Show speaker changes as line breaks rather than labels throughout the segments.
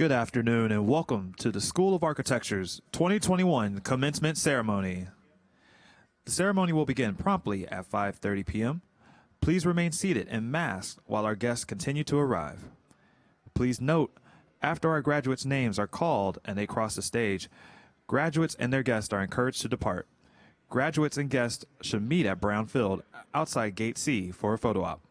Good afternoon and welcome to the School of Architecture's 2021 Commencement Ceremony. The ceremony will begin promptly at 5:30 p.m. Please remain seated and masked while our guests continue to arrive. Please note, after our graduates' names are called and they cross the stage, graduates and their guests are encouraged to depart. Graduates and guests should meet at Brown Field outside Gate C for a photo op.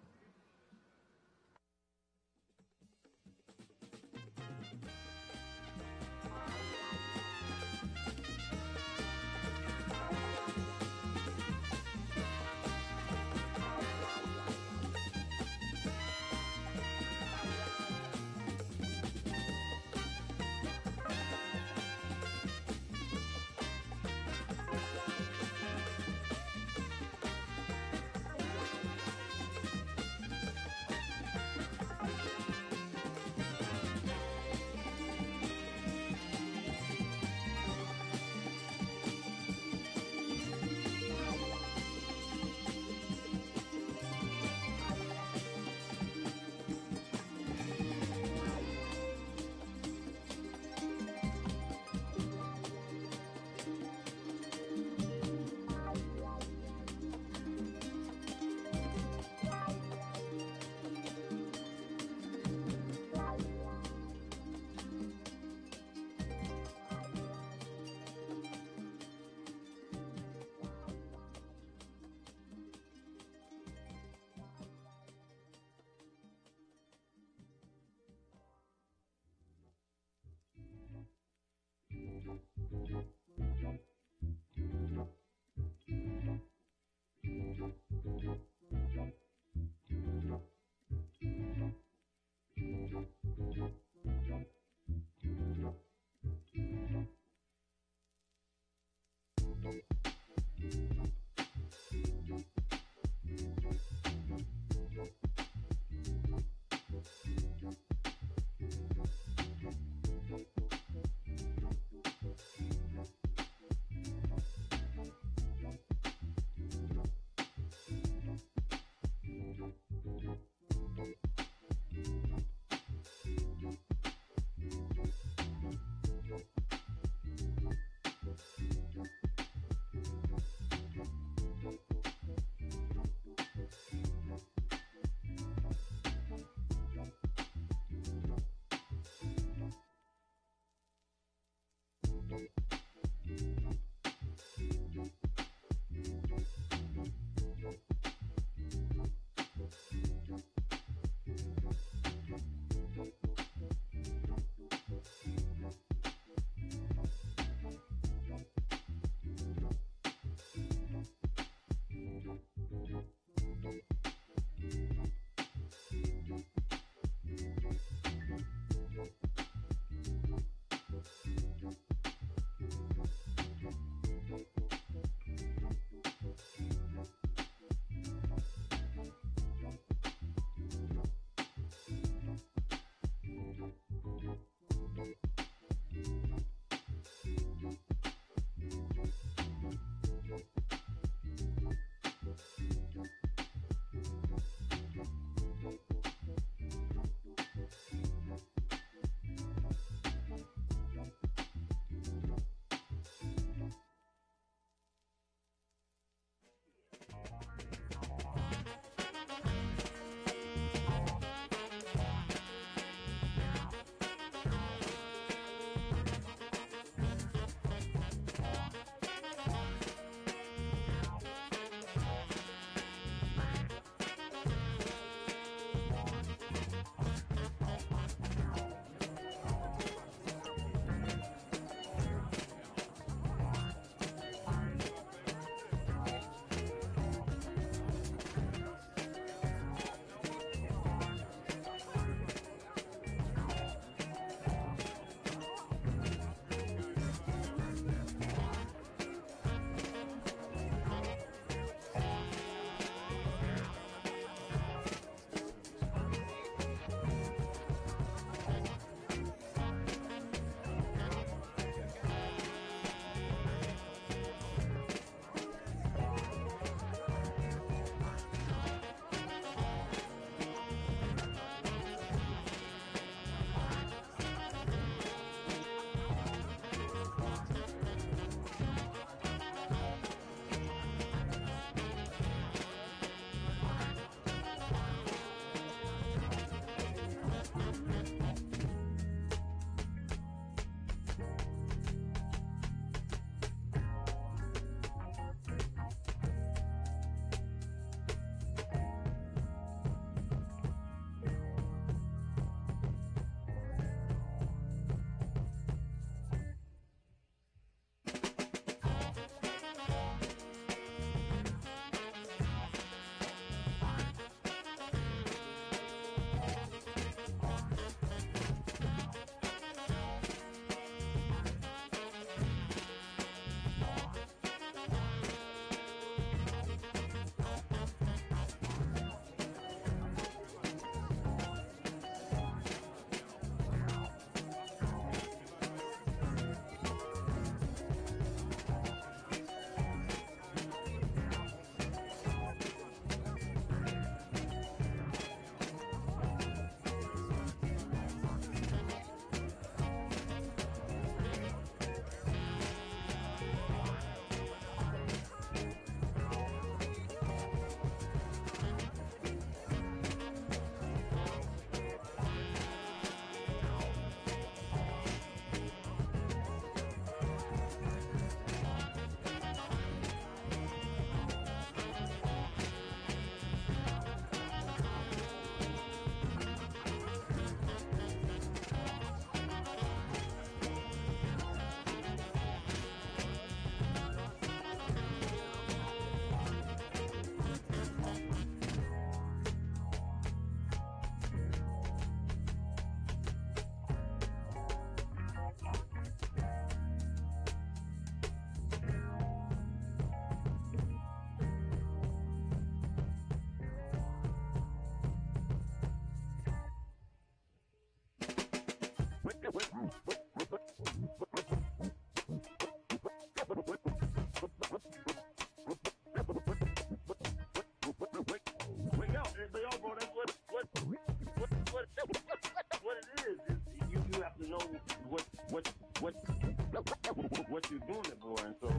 what you're doing it for, and so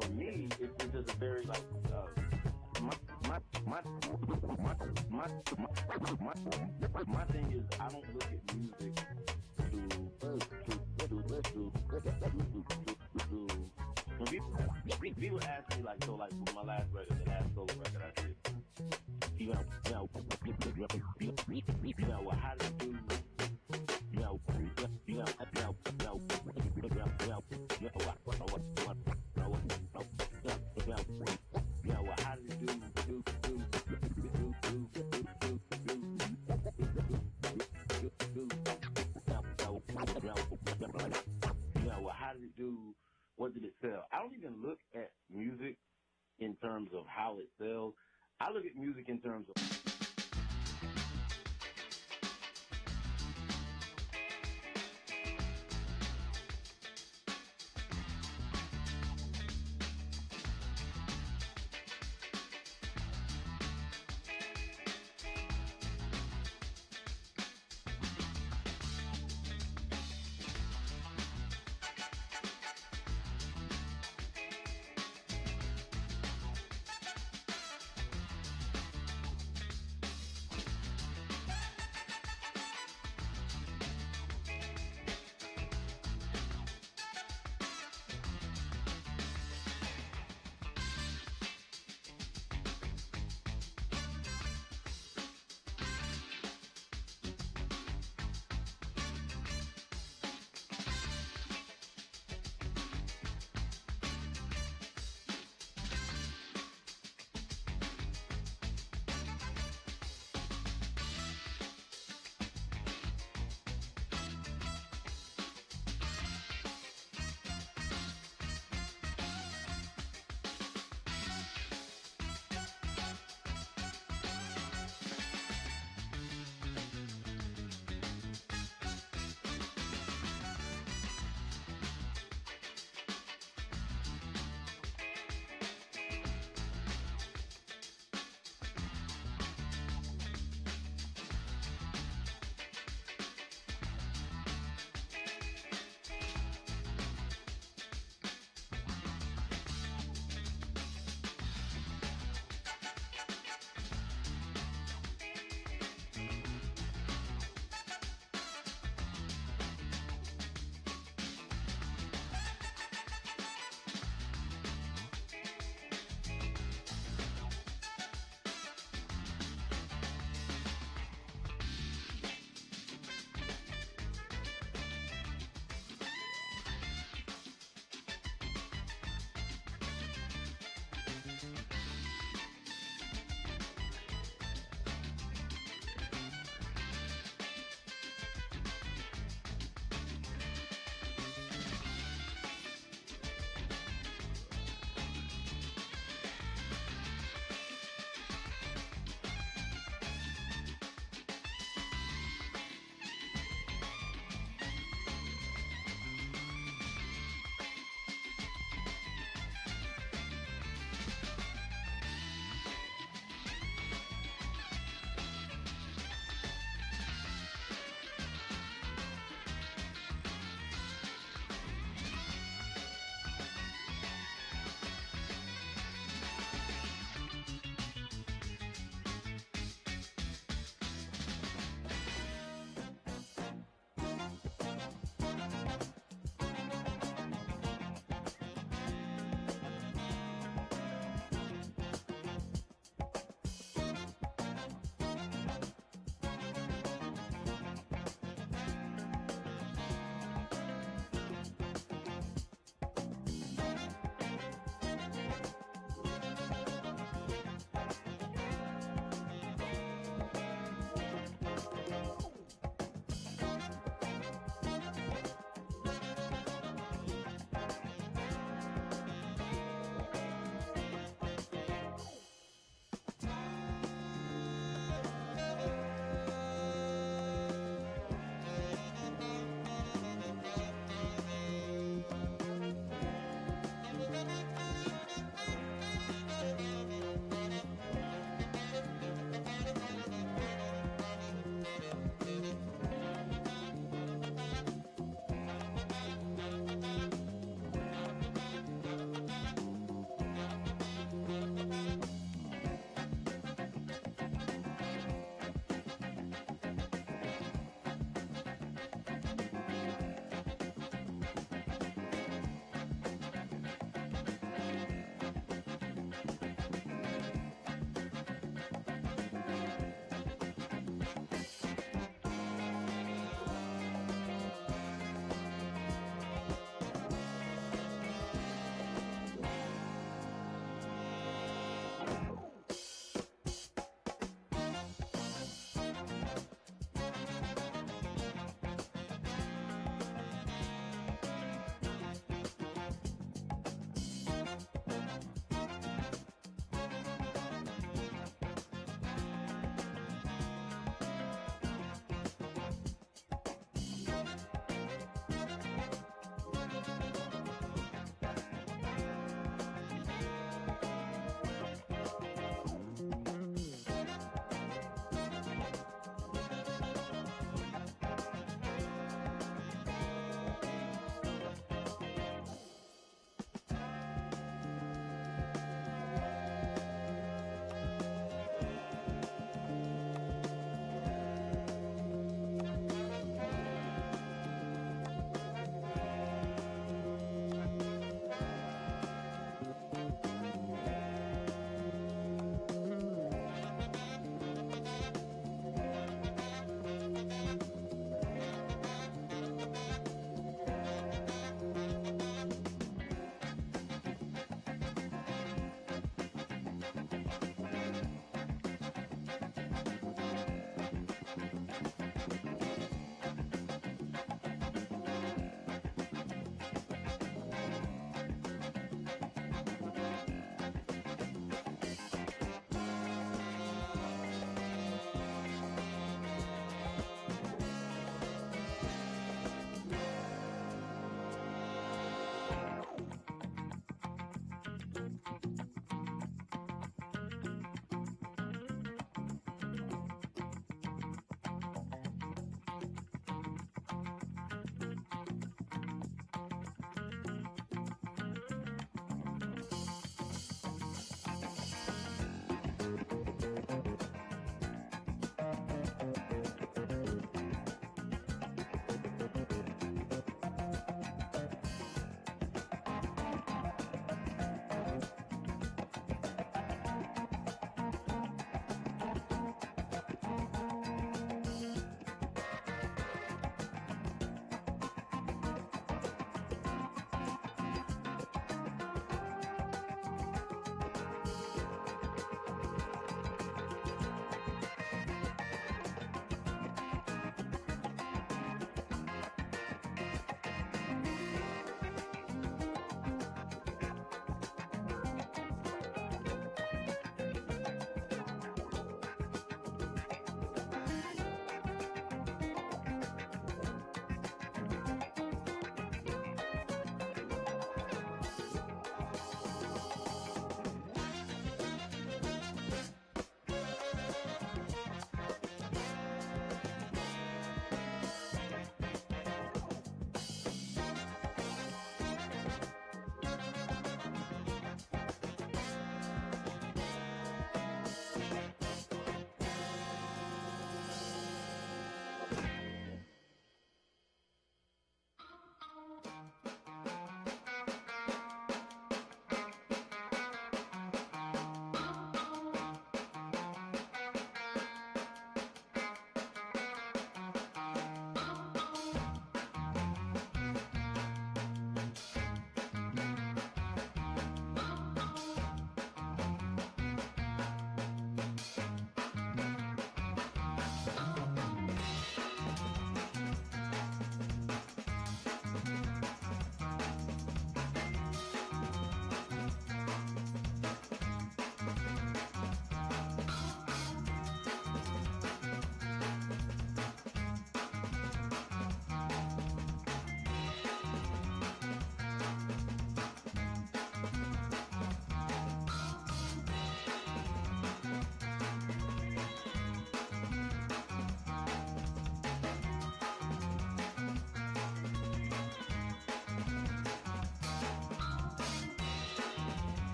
for me, it's just a very like my thing is I don't look at music when people ask me like, so like with my last record, the last solo record I did, well, how did you how did it do? What did it sell? I don't even look at music in terms of how it sells. I look at music in terms of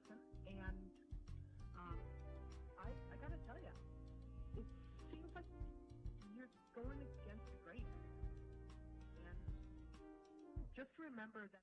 Jackson, and I gotta tell you, it seems like you're going against the grain. And just remember that.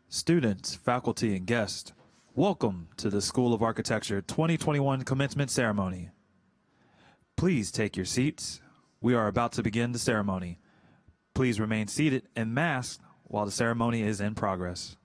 Students, faculty, and guests, welcome to the School of Architecture 2021 Commencement Ceremony. Please take your seats. We are about to begin the ceremony. Please remain seated and masked while the ceremony is in progress.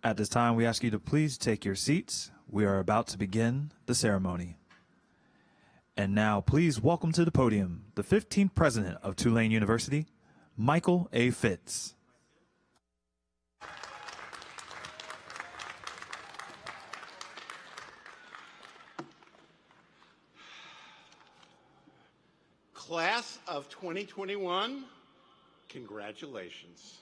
At this time, we ask you to please take your seats. We are about to begin the ceremony. And now, please welcome to the podium the 15th president of Tulane University, Michael A. Fitz.
Class of 2021, congratulations.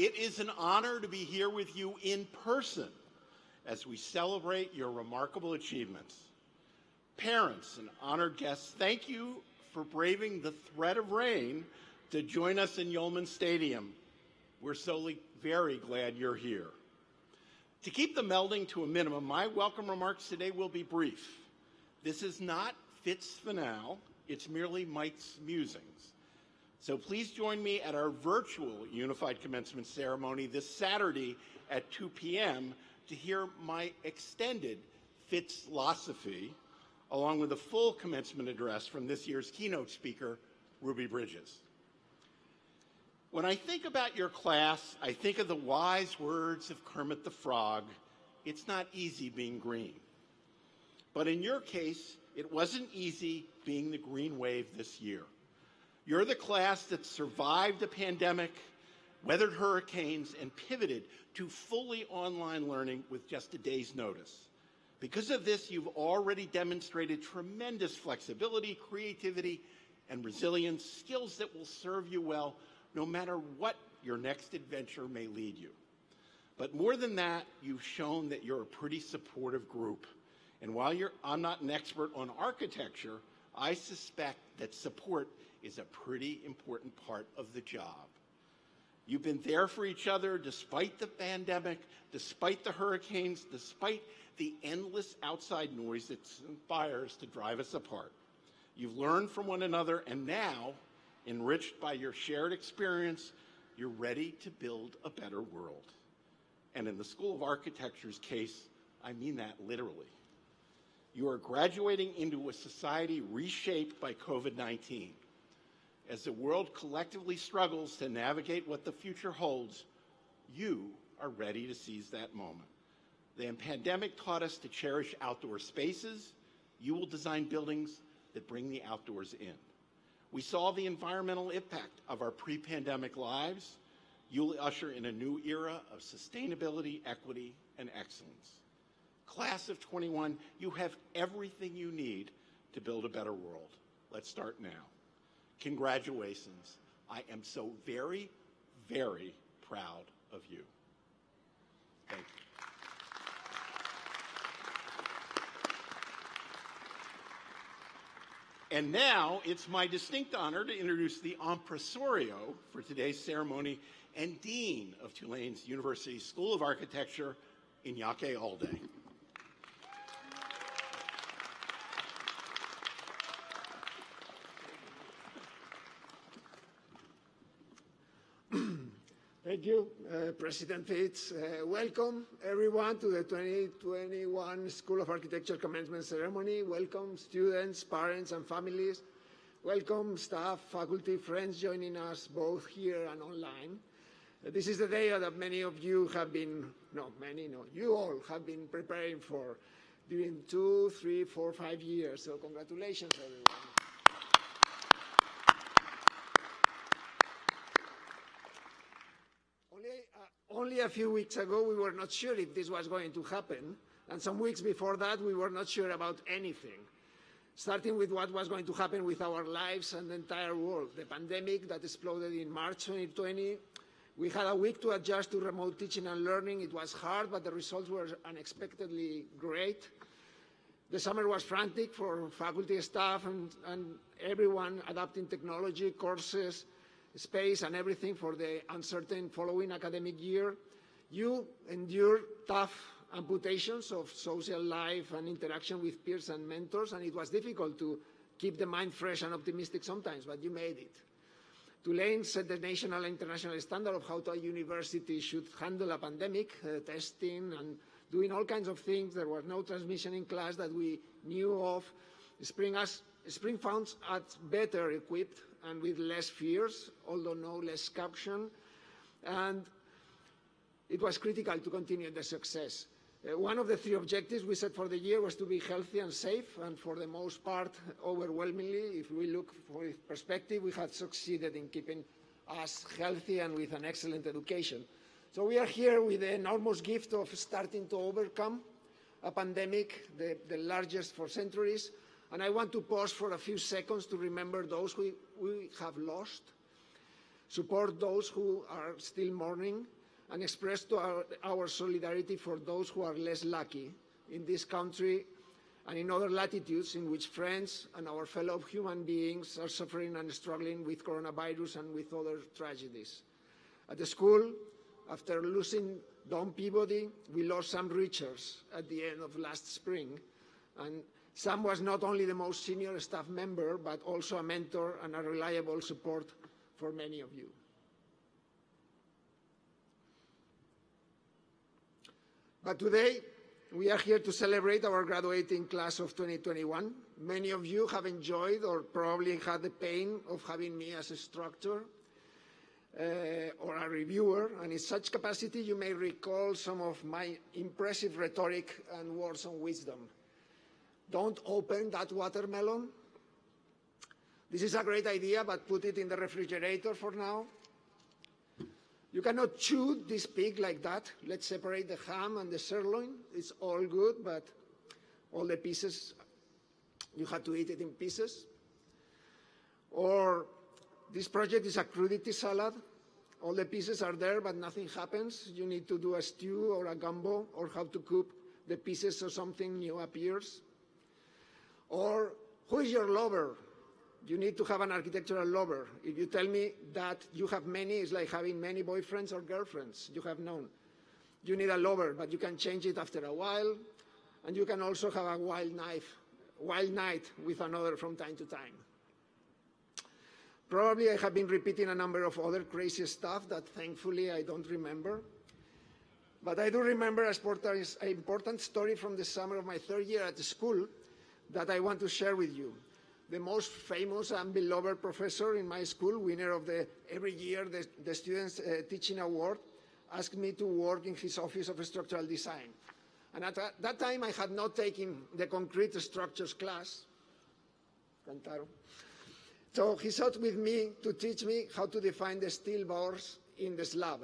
It is an honor to be here with you in person as we celebrate your remarkable achievements. Parents and honored guests, thank you for braving the threat of rain to join us in Yulman Stadium. We're so very glad you're here. To keep the melding to a minimum, my welcome remarks today will be brief. This is not Fitz finale, it's merely Mike's musings. So please join me at our virtual Unified Commencement ceremony this Saturday at 2 p.m. to hear my extended Fitzlosophy, along with a full commencement address from this year's keynote speaker, Ruby Bridges. When I think about your class, I think of the wise words of Kermit the Frog, "It's not easy being green." But in your case, it wasn't easy being the green wave this year. You're the class that survived a pandemic, weathered hurricanes, and pivoted to fully online learning with just a day's notice. Because of this, you've already demonstrated tremendous flexibility, creativity, and resilience, skills that will serve you well no matter what your next adventure may lead you. But more than that, you've shown that you're a pretty supportive group. And while I'm not an expert on architecture, I suspect that support is a pretty important part of the job. You've been there for each other despite the pandemic, despite the hurricanes, despite the endless outside noise that conspires to drive us apart. You've learned from one another, and now, enriched by your shared experience, you're ready to build a better world. And in the School of Architecture's case, I mean that literally. You are graduating into a society reshaped by COVID-19. As the world collectively struggles to navigate what the future holds, you are ready to seize that moment. The pandemic taught us to cherish outdoor spaces. You will design buildings that bring the outdoors in. We saw the environmental impact of our pre-pandemic lives. You'll usher in a new era of sustainability, equity, and excellence. Class of 21, you have everything you need to build a better world. Let's start now. Congratulations. I am so very, very proud of you. Thank you. And now it's my distinct honor to introduce the impresario for today's ceremony and Dean of Tulane's University School of Architecture, Iñaki Alday.
Thank you, President Fitz. Welcome, everyone, to the 2021 School of Architecture Commencement Ceremony. Welcome, students, parents, and families. Welcome, staff, faculty, friends joining us both here and online. This is the day that many of you have been, you all have been preparing for during 2, 3, 4, 5 years. So congratulations, everyone. Only a few weeks ago, we were not sure if this was going to happen. And some weeks before that, we were not sure about anything. Starting with what was going to happen with our lives and the entire world. The pandemic that exploded in March 2020. We had a week to adjust to remote teaching and learning. It was hard, but the results were unexpectedly great. The summer was frantic for faculty, staff, and everyone adapting technology, courses, space, and everything for the uncertain following academic year. You endured tough amputations of social life and interaction with peers and mentors, and it was difficult to keep the mind fresh and optimistic sometimes, but you made it. Tulane set the national and international standard of how a university should handle a pandemic, testing and doing all kinds of things. There was no transmission in class that we knew of. Spring us Spring found us better equipped and with less fears, although no less caution, and it was critical to continue the success. One of the 3 objectives we set for the year was to be healthy and safe, and for the most part, overwhelmingly, if we look with perspective, we had succeeded in keeping us healthy and with an excellent education. So we are here with the enormous gift of starting to overcome a pandemic, the largest for centuries, and I want to pause for a few seconds to remember those we have lost, support those who are still mourning, and express our solidarity for those who are less lucky in this country and in other latitudes in which friends and our fellow human beings are suffering and struggling with coronavirus and with other tragedies. At the school, after losing Don Peabody, we lost Sam Richards at the end of last spring, and Sam was not only the most senior staff member, but also a mentor and a reliable support for many of you. But today, we are here to celebrate our graduating class of 2021. Many of you have enjoyed or probably had the pain of having me as a instructor or a reviewer, and in such capacity you may recall some of my impressive rhetoric and words of wisdom. Don't open that watermelon. This is a great idea, but put it in the refrigerator for now. You cannot chew this pig like that. Let's separate the ham and the sirloin. It's all good, but all the pieces, you have to eat it in pieces. Or this project is a crudity salad. All the pieces are there, but nothing happens. You need to do a stew or a gumbo, or how to cook the pieces so something new appears. Or who is your lover? You need to have an architectural lover. If you tell me that you have many, it's like having many boyfriends or girlfriends you have known. You need a lover, but you can change it after a while, and you can also have a wild night with another from time to time. Probably I have been repeating a number of other crazy stuff that thankfully I don't remember. But I do remember an important story from the summer of my 3rd year at the school that I want to share with you. The most famous and beloved professor in my school, winner of every year the Students' Teaching Award, asked me to work in his Office of Structural Design. And at that time, I had not taken the concrete structures class. So he sought with me to teach me how to define the steel bars in the slab,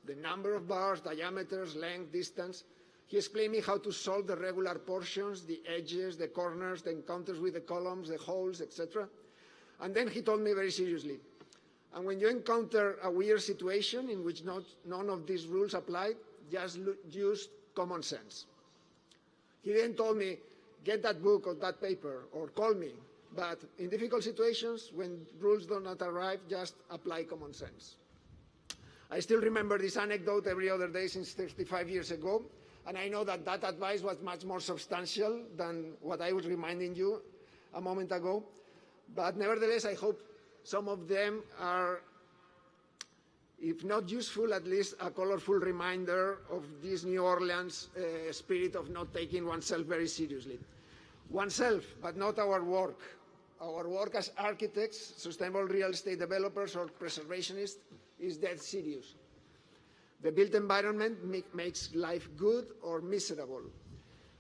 the number of bars, diameters, length, distance. He explained me how to solve the regular portions, the edges, the corners, the encounters with the columns, the holes, etc. And then he told me very seriously, and when you encounter a weird situation in which none of these rules apply, just use common sense. He then told me, get that book or that paper, or call me. But in difficult situations, when rules do not arrive, just apply common sense. I still remember this anecdote every other day since 35 years ago. And I know that that advice was much more substantial than what I was reminding you a moment ago. But nevertheless, I hope some of them are, if not useful, at least a colorful reminder of this New Orleans spirit of not taking oneself very seriously. Oneself, but not our work. Our work as architects, sustainable real estate developers, or preservationists is dead serious. The built environment makes life good or miserable.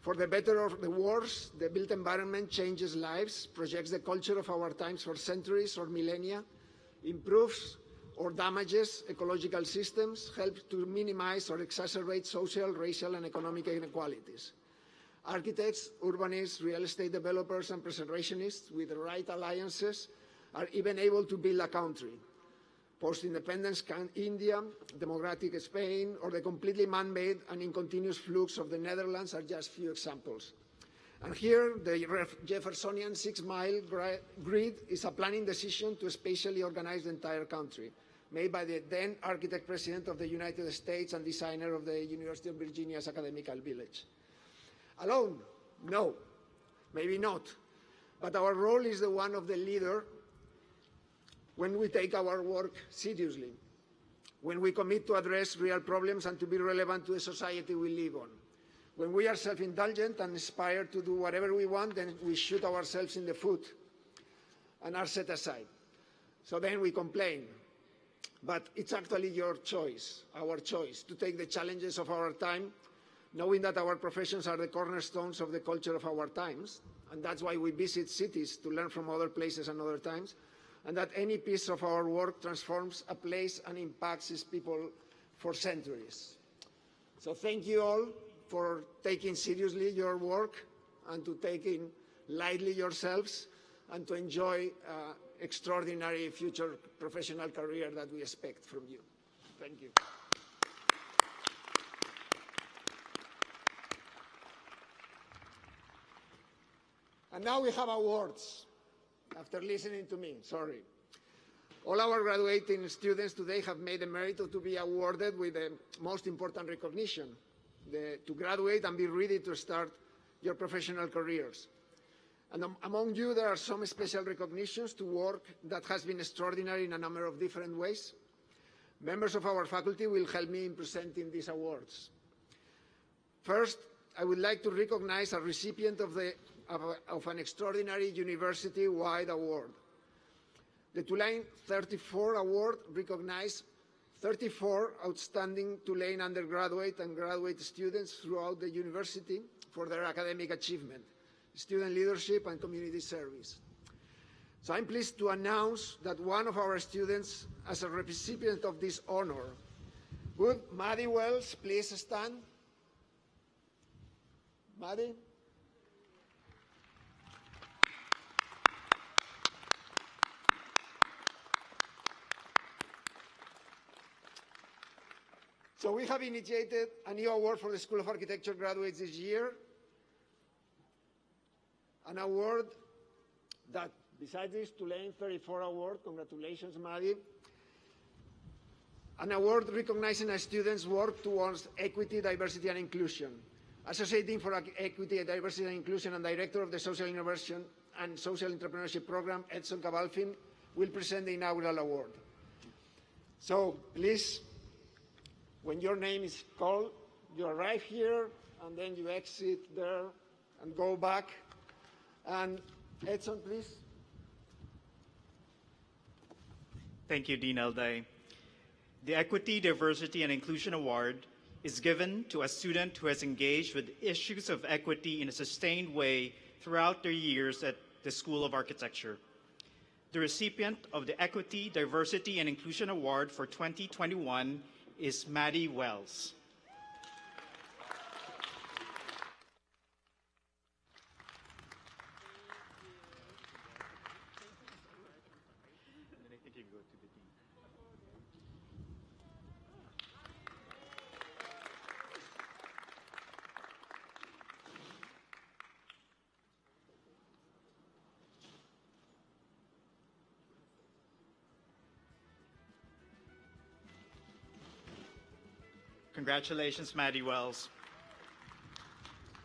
For the better or the worse, the built environment changes lives, projects the culture of our times for centuries or millennia, improves or damages ecological systems, helps to minimize or exacerbate social, racial, and economic inequalities. Architects, urbanists, real estate developers, and preservationists, with the right alliances, are even able to build a country. Post-independence India, democratic Spain, or the completely man-made and incontinuous flux of the Netherlands are just few examples. And here, the Jeffersonian 6-mile grid is a planning decision to spatially organize the entire country, made by the then architect president of the United States and designer of the University of Virginia's Academical Village. Alone? No, maybe not. But our role is the one of the leader when we take our work seriously, when we commit to address real problems and to be relevant to the society we live on. When we are self-indulgent and aspire to do whatever we want, then we shoot ourselves in the foot. and are set aside. So then we complain. But it's actually your choice, our choice, to take the challenges of our time, knowing that our professions are the cornerstones of the culture of our times, and that's why we visit cities to learn from other places and other times, and that any piece of our work transforms a place and impacts its people for centuries. So thank you all for taking seriously your work and to taking lightly yourselves and to enjoy extraordinary future professional career that we expect from you. Thank you. And now we have awards, after listening to me, sorry. All our graduating students today have made the merit to be awarded with the most important recognition, to graduate and be ready to start your professional careers. And among you, there are some special recognitions to work that has been extraordinary in a number of different ways. Members of our faculty will help me in presenting these awards. First, I would like to recognize a recipient of an extraordinary university-wide award. The Tulane 34 Award recognized 34 outstanding Tulane undergraduate and graduate students throughout the university for their academic achievement, student leadership, and community service. So I'm pleased to announce that one of our students as a recipient of this honor. Would Maddie Wells please stand? Maddie? So we have initiated a new award for the School of Architecture graduates this year, an award that, besides this Tulane 34 award, congratulations, Maddie, an award recognizing a student's work towards equity, diversity, and inclusion. Associate Dean for Equity, Diversity, and Inclusion and Director of the Social Innovation and Social Entrepreneurship Program, Edson Cabalfin, will present the inaugural award. So please, when your name is called, you arrive here, and then you exit there and go back. And Edson, please.
Thank you, Dean Elday. The Equity, Diversity, and Inclusion Award is given to a student who has engaged with issues of equity in a sustained way throughout their years at the School of Architecture. The recipient of the Equity, Diversity, and Inclusion Award for 2021 is Maddie Wells. Congratulations, Maddie Wells.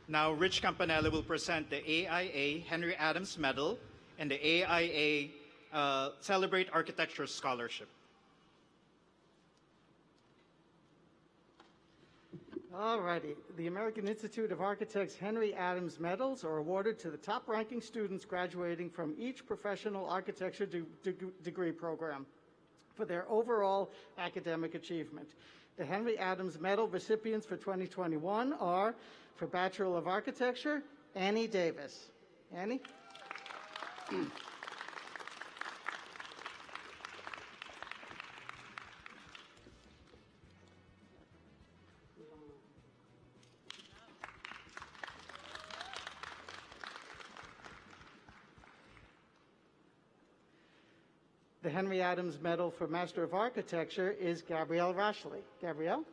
Now, Rich Campanella will present the AIA Henry Adams Medal and the AIA Celebrate Architecture Scholarship.
All righty. The American Institute of Architects Henry Adams Medals are awarded to the top-ranking students graduating from each professional architecture degree program for their overall academic achievement. The Henry Adams Medal recipients for 2021 are, for Bachelor of Architecture, Annie Davis. Annie? The Henry Adams Medal for Master of Architecture is Gabrielle Rashley. Gabrielle?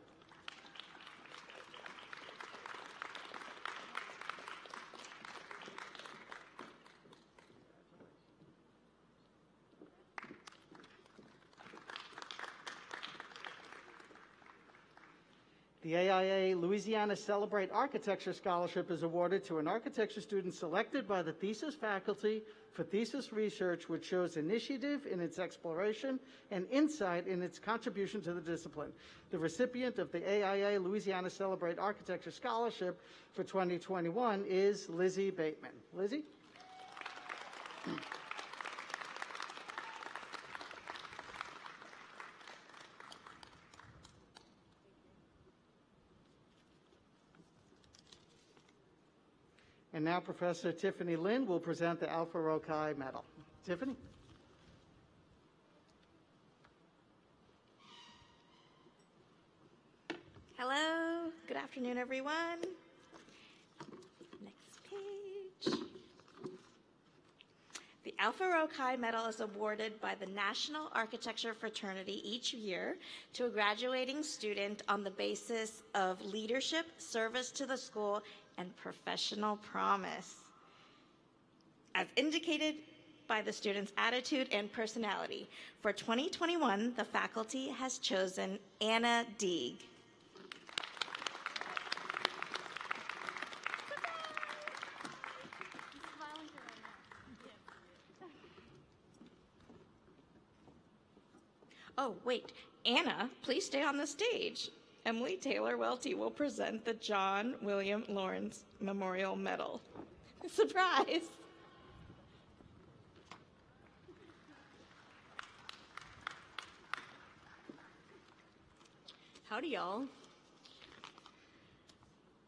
The AIA Louisiana Celebrate Architecture Scholarship is awarded to an architecture student selected by the thesis faculty for thesis research which shows initiative in its exploration and insight in its contribution to the discipline. The recipient of the AIA Louisiana Celebrate Architecture Scholarship for 2021 is Lizzie Bateman. Lizzie? And now Professor Tiffany Lin will present the Alpha Rho Chi Medal. Tiffany?
Hello, good afternoon, everyone. Next page. The Alpha Rho Chi Medal is awarded by the National Architecture Fraternity each year to a graduating student on the basis of leadership, service to the school, and professional promise. As indicated by the student's attitude and personality, for 2021, the faculty has chosen Anna Deeg. Oh, wait, Anna, please stay on the stage. Emily Taylor Welty will present the John William Lawrence Memorial Medal. Surprise!
Howdy, y'all.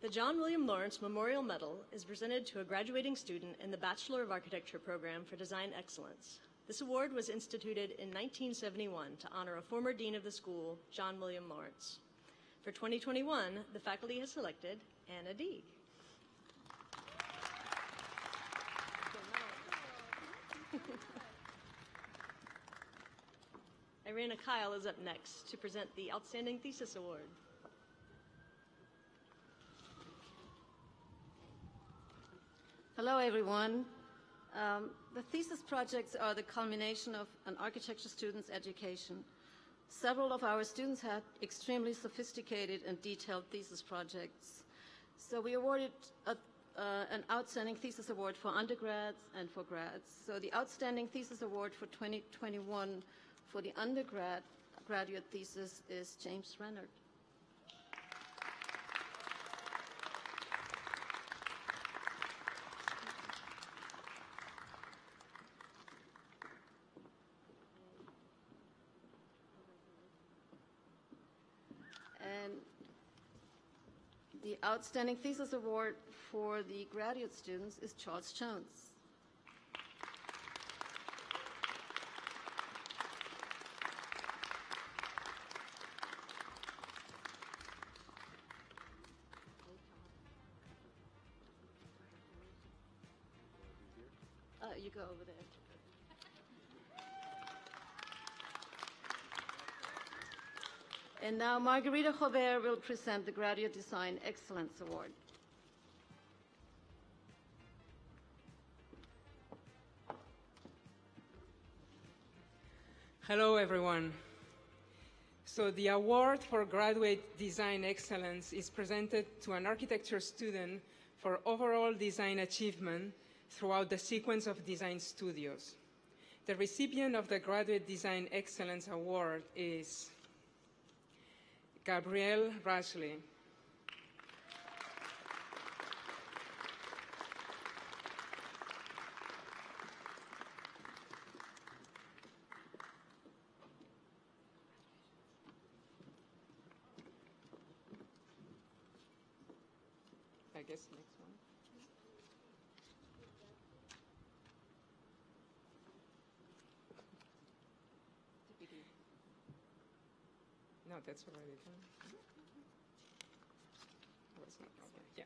The John William Lawrence Memorial Medal is presented to a graduating student in the Bachelor of Architecture program for Design Excellence. This award was instituted in 1971 to honor a former dean of the school, John William Lawrence. For 2021, the faculty has selected Anna Deeg. Irina Kyle is up next to present the Outstanding Thesis Award.
Hello, everyone. The thesis projects are the culmination of an architecture student's education. Several of our students had extremely sophisticated and detailed thesis projects. So we awarded an Outstanding Thesis Award for undergrads and for grads. So the Outstanding Thesis Award for 2021 for the graduate thesis is James Rennert. And the Outstanding Thesis Award for the graduate students is Charles Jones. You go over there. And now Margarita Joubert will present the Graduate Design Excellence Award.
Hello, everyone. So the award for Graduate Design Excellence is presented to an architecture student for overall design achievement throughout the sequence of design studios. The recipient of the Graduate Design Excellence Award is Gabrielle Rashley. I guess next one. No, that's already done. Oh, it's not okay. Yeah.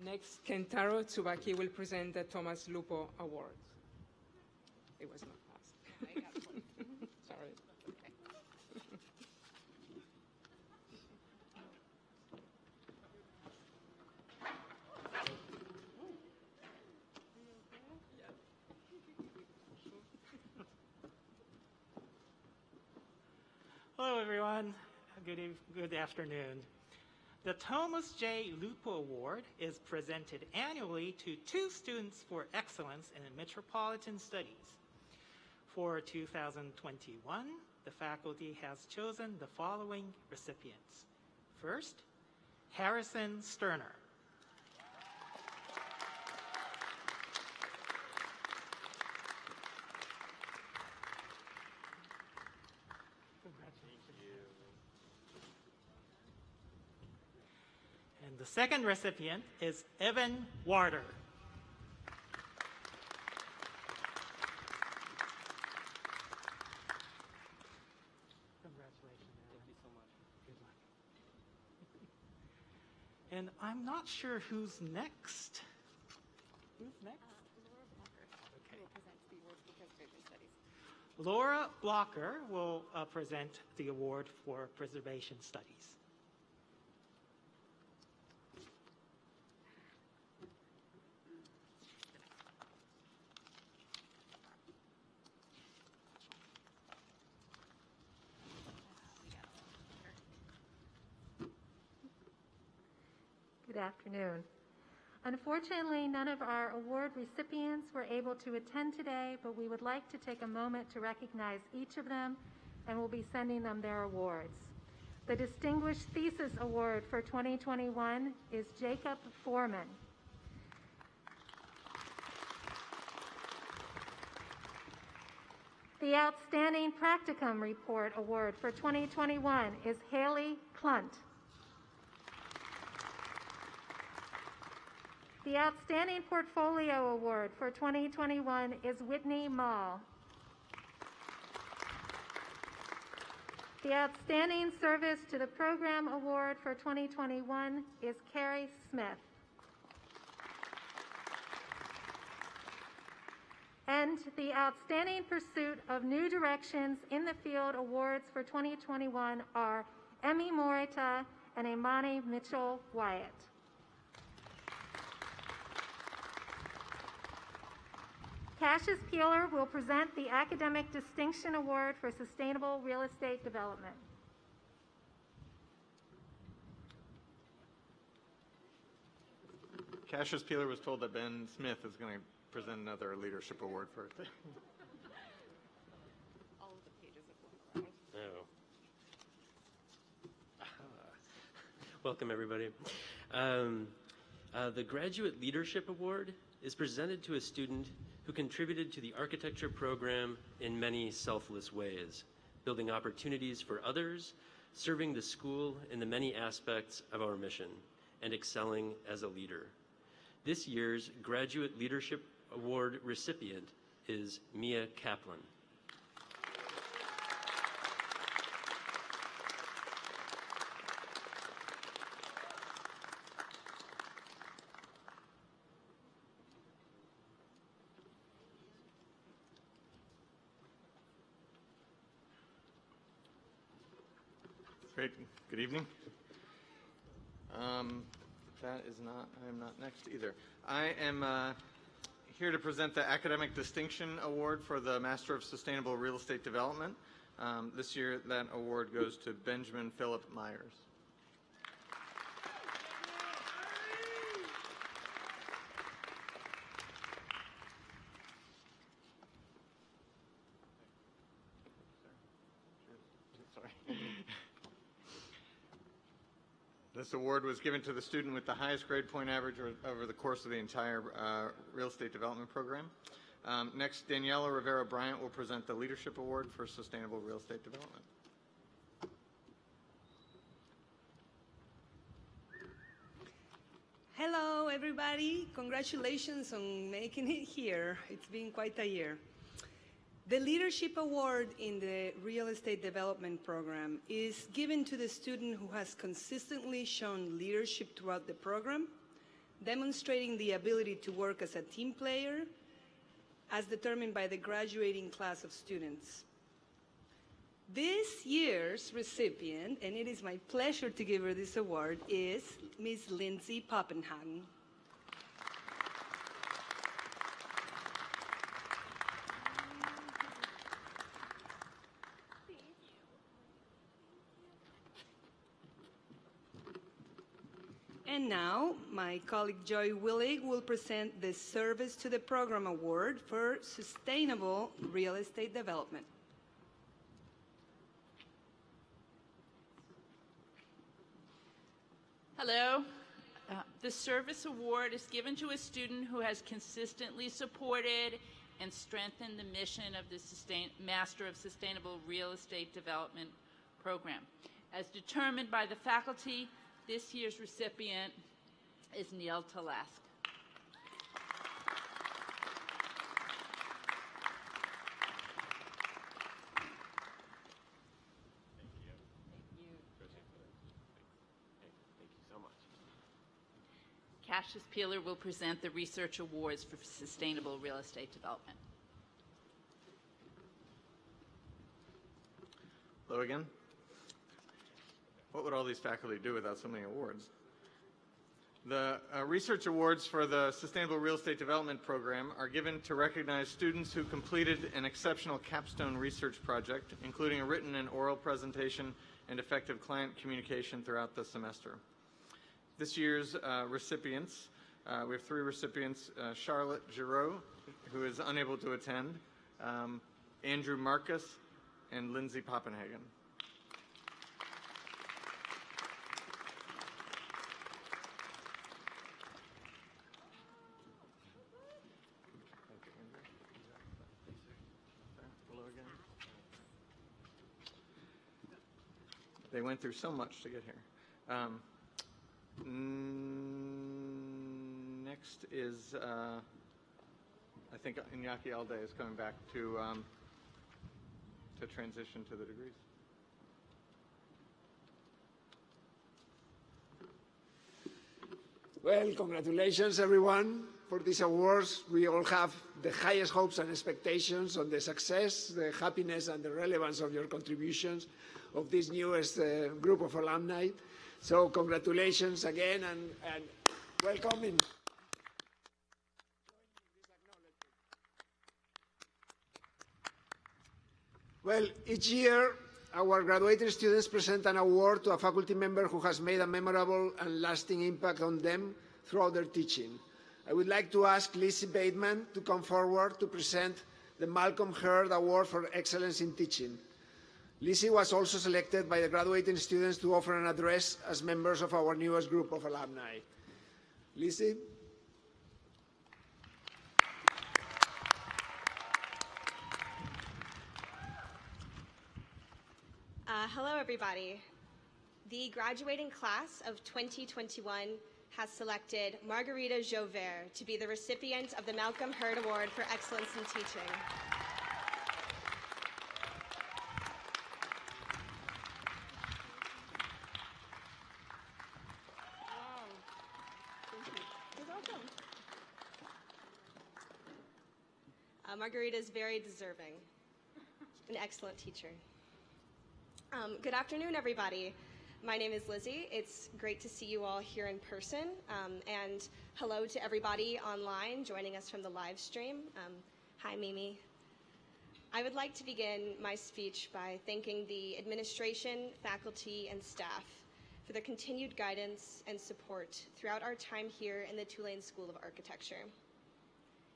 Next, Kentaro Tsubaki will present the Thomas Lupo Award. It was not fast.
I got one.
Sorry.
Okay.
Hello, everyone. Good afternoon. The Thomas J. Lupo Award is presented annually to two students for excellence in metropolitan studies. For 2021, the faculty has chosen the following recipients. First, Harrison Sterner. And the second recipient is Evan Warder. And I'm not sure who's next. Who's next? Laura Blocker will present the award for preservation studies.
Good afternoon. Unfortunately, none of our award recipients were able to attend today, but we would like to take a moment to recognize each of them, and we'll be sending them their awards. The Distinguished Thesis Award for 2021 is Jacob Foreman. The Outstanding Practicum Report Award for 2021 is Haley Klunt. The Outstanding Portfolio Award for 2021 is Whitney Mall. The Outstanding Service to the Program Award for 2021 is Carrie Smith. And the Outstanding Pursuit of New Directions in the Field Awards for 2021 are Emmy Morita and Imani Mitchell-Wyatt. Cassius Peeler will present the Academic Distinction Award for Sustainable Real Estate Development.
Cassius Peeler was told that Ben Smith is going to present another leadership award first.
All of the pages have gone around.
Welcome, everybody. The Graduate Leadership Award is presented to a student who contributed to the architecture program in many selfless ways, building opportunities for others, serving the school in the many aspects of our mission, and excelling as a leader. This year's Graduate Leadership Award recipient is Mia Kaplan.
Great. Good evening. I am not next either. I am here to present the Academic Distinction Award for the Master of Sustainable Real Estate Development. This year, that award goes to Benjamin Philip Myers. This award was given to the student with the highest grade point average over the course of the entire real estate development program. Next, Daniela Rivera Bryant will present the Leadership Award for Sustainable Real Estate Development.
Hello, everybody. Congratulations on making it here. It's been quite a year. The Leadership Award in the Real Estate Development Program is given to the student who has consistently shown leadership throughout the program, demonstrating the ability to work as a team player, as determined by the graduating class of students. This year's recipient, and it is my pleasure to give her this award, is Ms. Lindsay Poppenhagen. And now, my colleague Joy Willig will present the Service to the Program Award for Sustainable Real Estate Development.
Hello. The Service Award is given to a student who has consistently supported and strengthened the mission of the Master of Sustainable Real Estate Development program. As determined by the faculty, this year's recipient is Neil Talask.
Thank you so much.
Cassius Peeler will present the Research Awards for Sustainable Real Estate Development.
Hello again. What would all these faculty do without so many awards? The Research Awards for the Sustainable Real Estate Development Program are given to recognize students who completed an exceptional capstone research project, including a written and oral presentation and effective client communication throughout the semester. This year's recipients, we have 3 recipients, Charlotte Giroux, who is unable to attend, Andrew Marcus, and Lindsay Poppenhagen. They went through so much to get here. Next is, I think Iñaki Alde is coming back to transition to the degrees.
Well, congratulations everyone for these awards. We all have the highest hopes and expectations on the success, the happiness and the relevance of your contributions of this newest group of alumni. So congratulations again and welcome. Well, each year our graduating students present an award to a faculty member who has made a memorable and lasting impact on them throughout their teaching. I would like to ask Lizzie Bateman to come forward to present the Malcolm Hurd Award for Excellence in Teaching. Lizzie was also selected by the graduating students to offer an address as members of our newest group of alumni. Lizzie?
Hello, everybody. The graduating class of 2021 has selected Margarita Jauvert to be the recipient of the Malcolm Hurd Award for Excellence in Teaching. Margarita is very deserving, an excellent teacher. Good afternoon, everybody. My name is Lizzie. It's great to see you all here in person, and hello to everybody online joining us from the live stream. Hi, Mimi. I would like to begin my speech by thanking the administration, faculty, and staff for their continued guidance and support throughout our time here in the Tulane School of Architecture.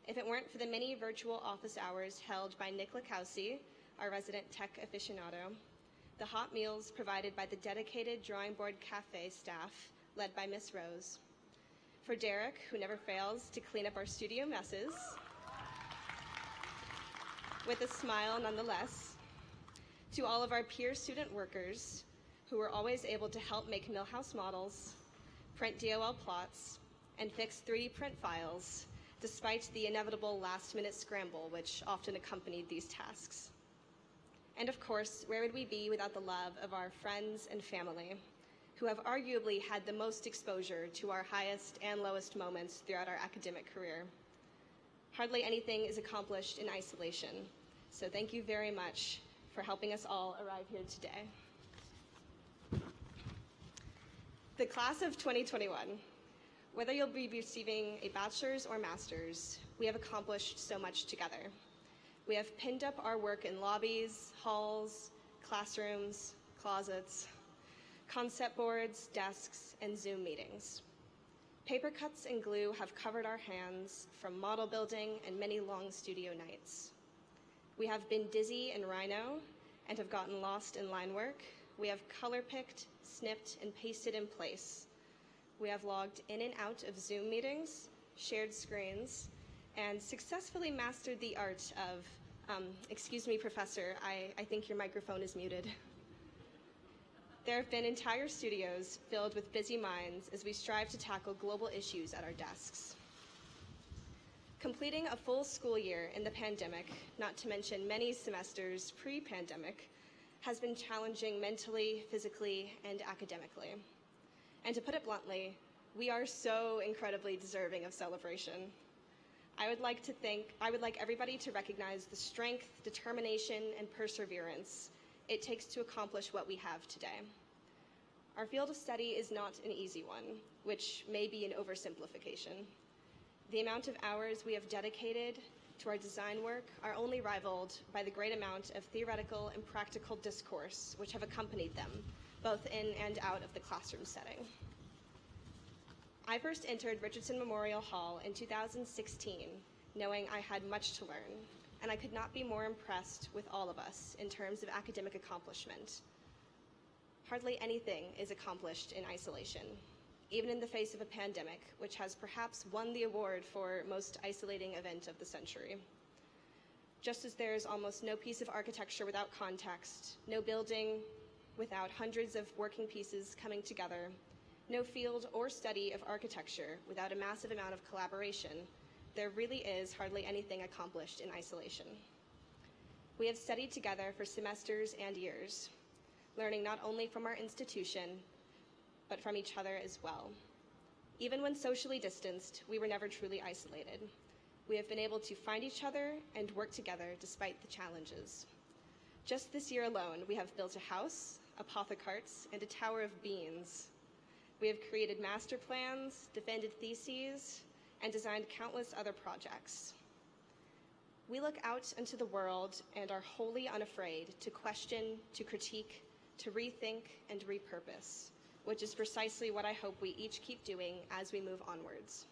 If it weren't for the many virtual office hours held by Nick Lakowski, our resident tech aficionado, the hot meals provided by the dedicated Drawing Board Cafe staff led by Miss Rose, for Derek, who never fails to clean up our studio messes, with a smile nonetheless, to all of our peer student workers who were always able to help make Millhouse models, print DOL plots, and fix 3D print files, despite the inevitable last-minute scramble which often accompanied these tasks. And of course, where would we be without the love of our friends and family, who have arguably had the most exposure to our highest and lowest moments throughout our academic career. Hardly anything is accomplished in isolation, so thank you very much for helping us all arrive here today. The class of 2021, whether you'll be receiving a bachelor's or master's, we have accomplished so much together. We have pinned up our work in lobbies, halls, classrooms, closets, concept boards, desks, and Zoom meetings. Paper cuts and glue have covered our hands from model building and many long studio nights. We have been dizzy in Rhino and have gotten lost in line work. We have color picked, snipped, and pasted in place. We have logged in and out of Zoom meetings, shared screens, and successfully mastered the art of, excuse me, Professor, I think your microphone is muted. There have been entire studios filled with busy minds as we strive to tackle global issues at our desks. Completing a full school year in the pandemic, not to mention many semesters pre-pandemic, has been challenging mentally, physically, and academically. And to put it bluntly, We are so incredibly deserving of celebration. I would like everybody to recognize the strength, determination, and perseverance it takes to accomplish what we have today. Our field of study is not an easy one, which may be an oversimplification. The amount of hours we have dedicated to our design work are only rivaled by the great amount of theoretical and practical discourse which have accompanied them, both in and out of the classroom setting. I first entered Richardson Memorial Hall in 2016, knowing I had much to learn, and I could not be more impressed with all of us in terms of academic accomplishment. Hardly anything is accomplished in isolation, even in the face of a pandemic, which has perhaps won the award for most isolating event of the century. Just as there is almost no piece of architecture without context, no building without hundreds of working pieces coming together, no field or study of architecture without a massive amount of collaboration, there really is hardly anything accomplished in isolation. We have studied together for semesters and years, learning not only from our institution, but from each other as well. Even when socially distanced, we were never truly isolated. We have been able to find each other and work together despite the challenges. Just this year alone, we have built a house, apothecarts, and a tower of beans. We have created master plans, defended theses, and designed countless other projects. We look out into the world and are wholly unafraid to question, to critique, to rethink, and repurpose, which is precisely what I hope we each keep doing as we move onwards.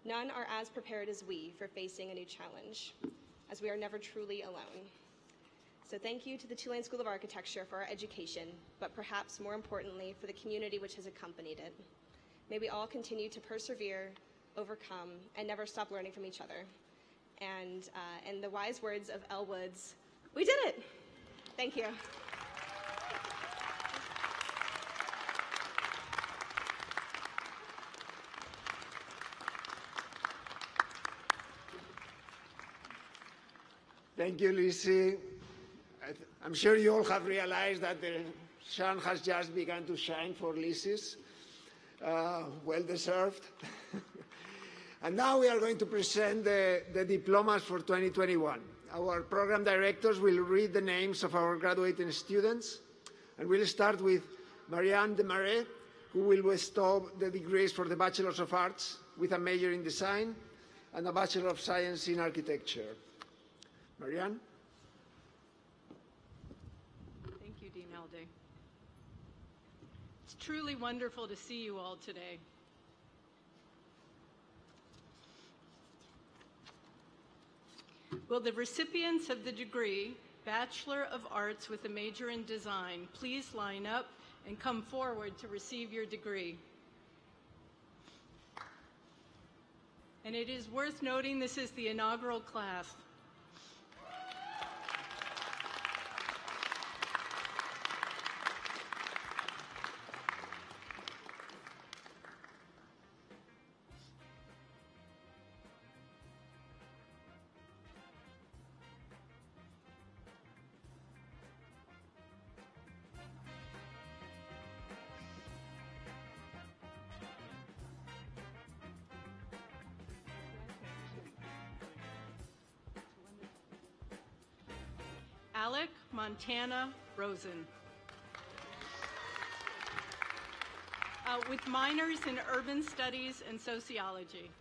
None are as prepared as we for facing a new challenge, as we are never truly alone. So thank you to the Tulane School of Architecture for our education, but perhaps more importantly, for the community which has accompanied it. May we all continue to persevere, overcome, and never stop learning from each other. And in the wise words of Elle Woods, we did it! Thank you.
Thank you, Lizzie. I'm sure you all have realized that the sun has just begun to shine for Lizzie's. Well deserved. And now we are going to present the diplomas for 2021. Our program directors will read the names of our graduating students. And we'll start with Marianne Desmarais, who will bestow the degrees for the Bachelor of Arts with a major in design and a Bachelor of Science in Architecture. Marianne?
Thank you, Dean Alday. It's truly wonderful to see you all today. Will the recipients of the degree, Bachelor of Arts with a major in design, please line up and come forward to receive your degree? And it is worth noting this is the inaugural class. Alec Montana Rosen. With minors in urban studies and sociology.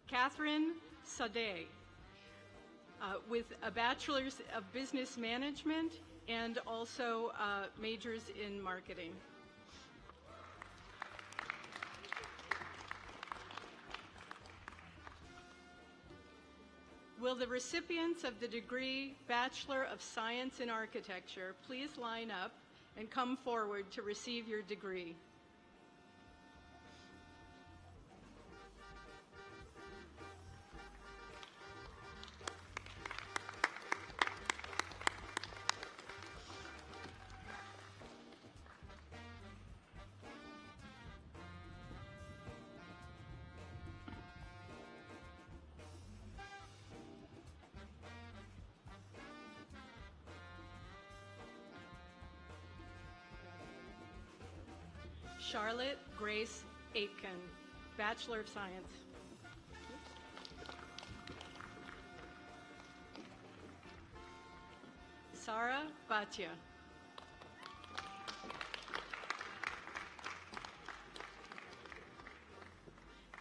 Catherine Sade, with a bachelor's of business management and also majors in marketing. Will the recipients of the degree Bachelor of Science in Architecture please line up and come forward to receive your degree? Charlotte Grace Aitken, Bachelor of Science. Sara Bhatia.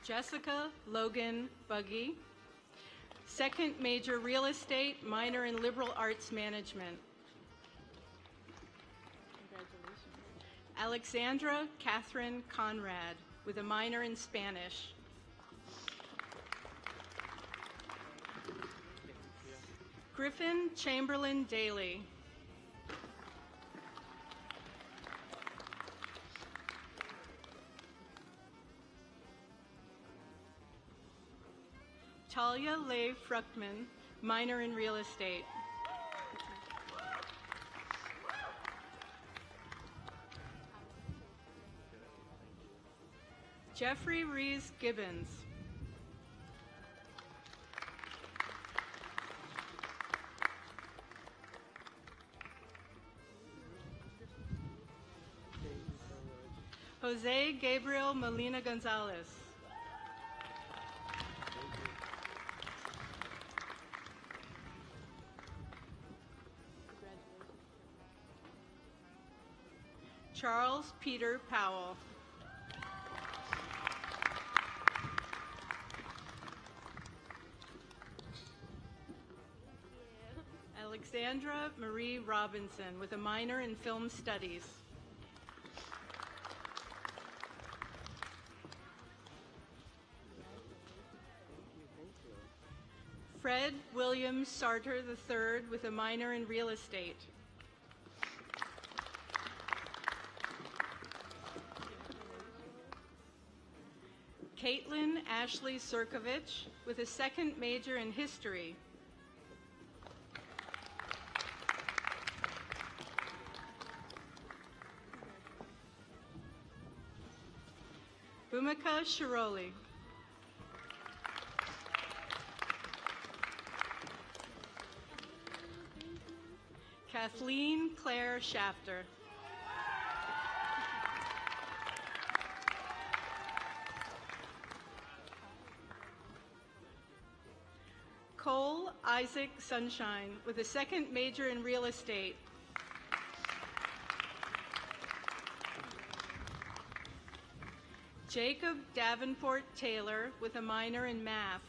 Jessica Logan Buggy, second major real estate, minor in liberal arts management. Congratulations. Alexandra Catherine Conrad with a minor in Spanish. Griffin Chamberlain Daly. Talia Leigh Fruchtman, minor in real estate. Jeffrey Rees Gibbons. Jose Gabriel Molina Gonzalez. Charles Peter Powell. Alexandra Marie Robinson with a minor in film studies. Fred William Sarter III with a minor in real estate. Caitlin Ashley Sirkovich with a second major in history. Bhumika Shiroli. Kathleen Claire Shafter. Cole Isaac Sunshine with a second major in real estate. Jacob Davenport Taylor with a minor in math.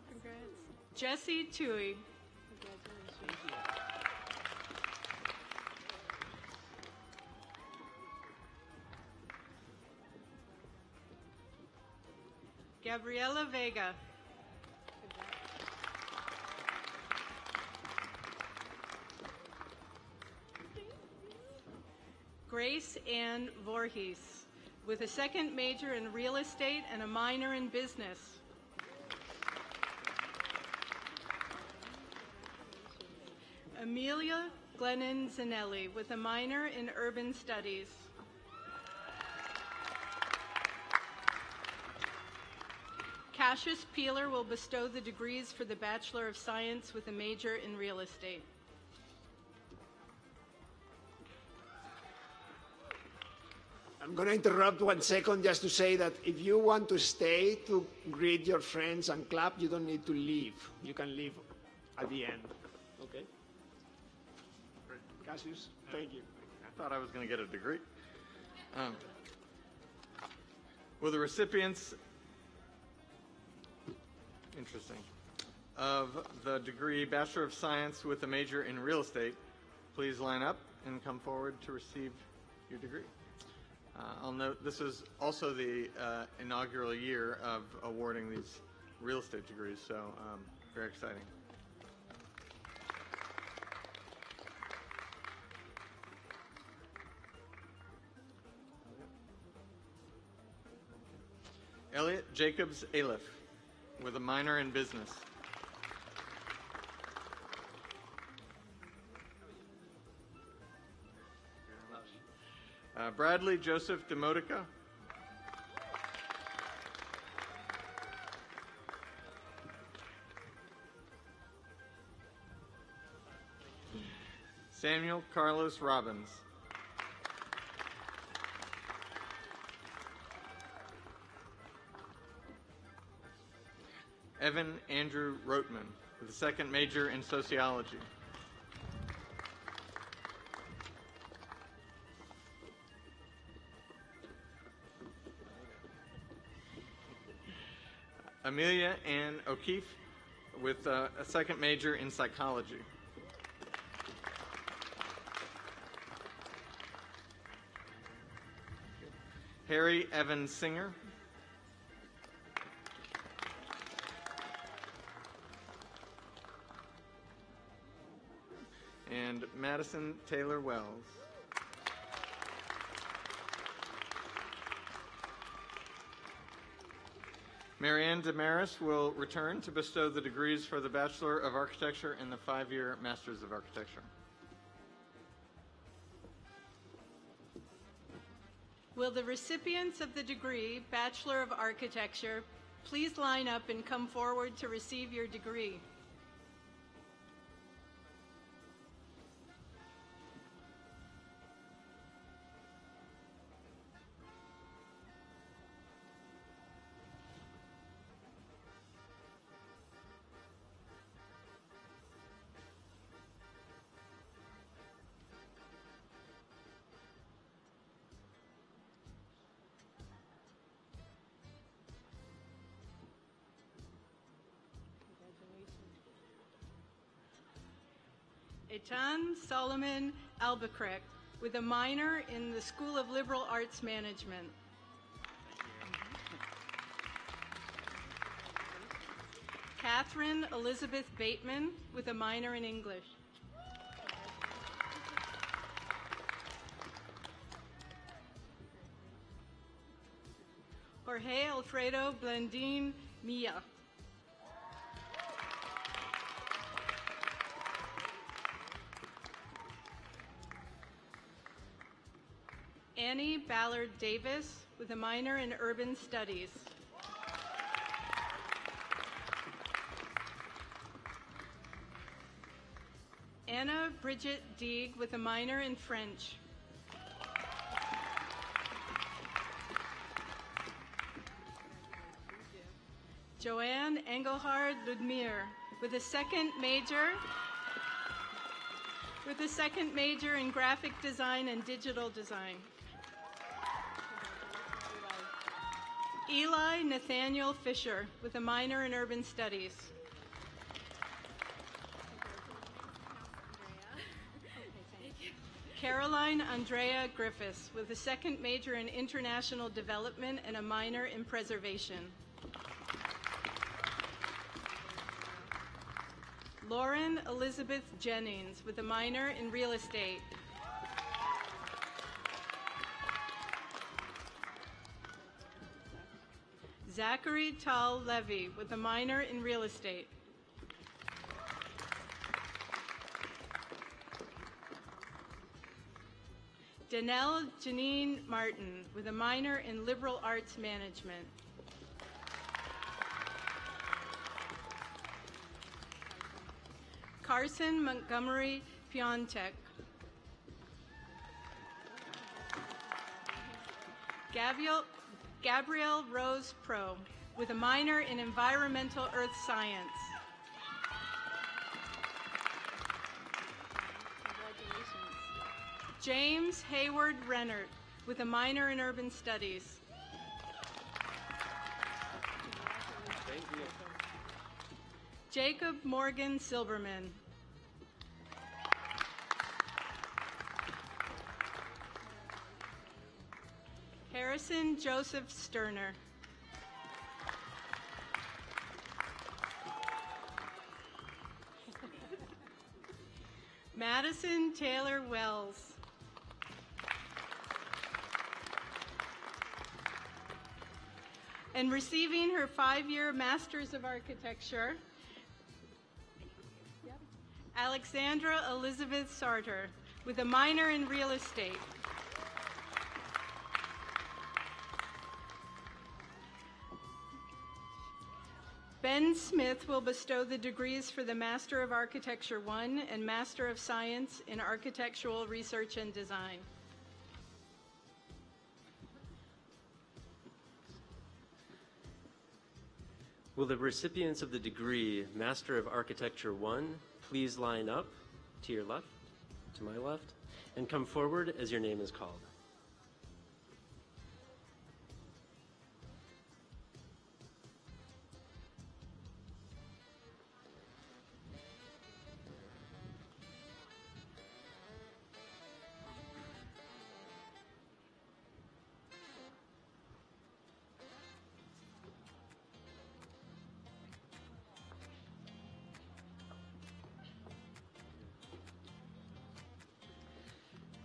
Congrats. Jesse Tui. Gabriela Vega. Grace Ann Voorhees with a second major in real estate and a minor in business. Amelia Glennon Zanelli with a minor in urban studies. Cassius Peeler will bestow the degrees for the Bachelor of Science with a major in real estate.
I'm going to interrupt 1 second just to say that if you want to stay to greet your friends and clap, you don't need to leave. You can leave at the end. Okay? Cassius, thank you.
I thought I was going to get a degree. Will the recipients, interesting, of the degree Bachelor of Science with a major in real estate please line up and come forward to receive your degree? I'll note this is also the inaugural year of awarding these real estate degrees, so very exciting. Elliot Jacobs Aliff with a minor in business. Bradley Joseph Demotica. Samuel Carlos Robbins. Evan Andrew Rotman, with a second major in sociology. Amelia Ann O'Keefe, with a second major in psychology. Harry Evan Singer. And Madison Taylor Wells. Marianne Damaris will return to bestow the degrees for the Bachelor of Architecture and the 5-year Masters of Architecture.
Will the recipients of the degree Bachelor of Architecture please line up and come forward to receive your degree? Etan Solomon Albuquerque, with a minor in the School of Liberal Arts Management. Catherine Elizabeth Bateman, with a minor in English. Jorge Alfredo Blandin Milla. Annie Ballard Davis, with a minor in Urban Studies. Anna Bridget Deeg, with a minor in French. Joanne Engelhard Ludmir, with a second major in graphic design and digital design. Eli Nathaniel Fisher, with a minor in Urban Studies. Caroline Andrea Griffiths, with a second major in International Development and a minor in Preservation. Lauren Elizabeth Jennings, with a minor in Real Estate. Zachary Tal Levy, with a minor in Real Estate. Danelle Janine Martin, with a minor in Liberal Arts Management. Carson Montgomery Piontek. Gabrielle Rose Pro, with a minor in Environmental Earth Science. James Hayward Rennert, with a minor in Urban Studies.
Thank you.
Jacob Morgan Silberman. Harrison Joseph Sterner. Madison Taylor Wells. And receiving her 5-year Masters of Architecture, Alexandra Elizabeth Sartor, with a minor in Real Estate. Ben Smith will bestow the degrees for the Master of Architecture 1 and Master of Science in Architectural Research and Design.
Will the recipients of the degree Master of Architecture 1 please line up to your left, to my left, and come forward as your name is called?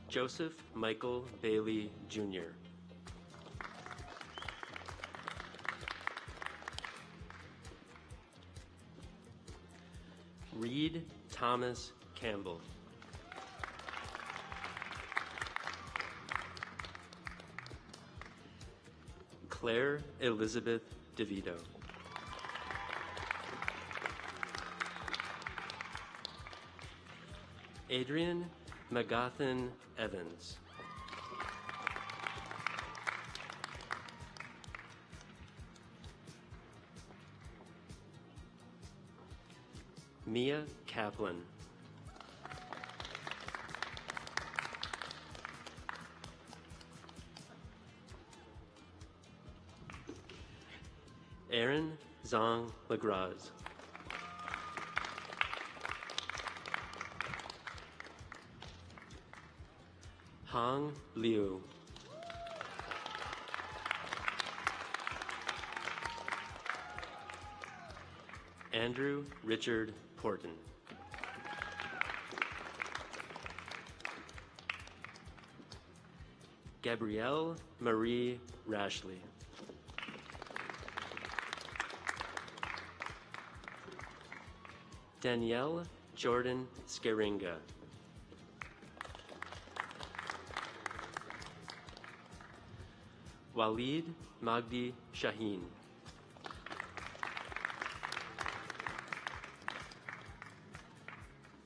Joseph Michael Bailey, Jr. Reed Thomas Campbell. Claire Elizabeth DeVito. Adrian Magathan Evans. Mia Kaplan. Aaron Zong Legraz. Hong Liu. Andrew Richard Porton. Gabrielle Marie Rashley. Danielle Jordan Scaringa. Walid Magdi Shaheen.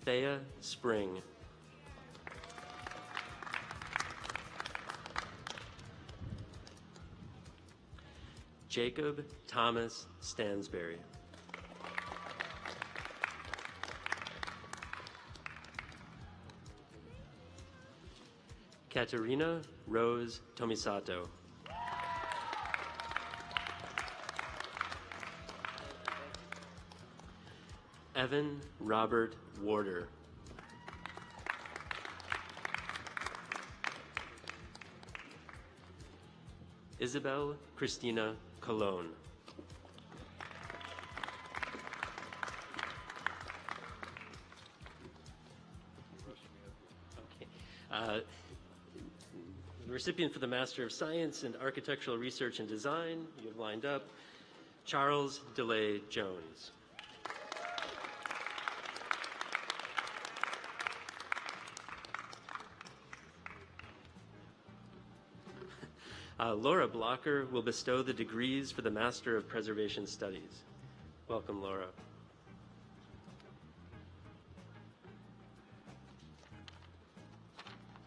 Thea Spring. Jacob Thomas Stansberry. Katerina Rose Tomisato. Evan Robert Warder. Isabel Christina Colon. The recipient for the Master of Science in Architectural Research and Design, you have lined up, Charles DeLay Jones. Laura Blocker will bestow the degrees for the Master of Preservation Studies. Welcome, Laura.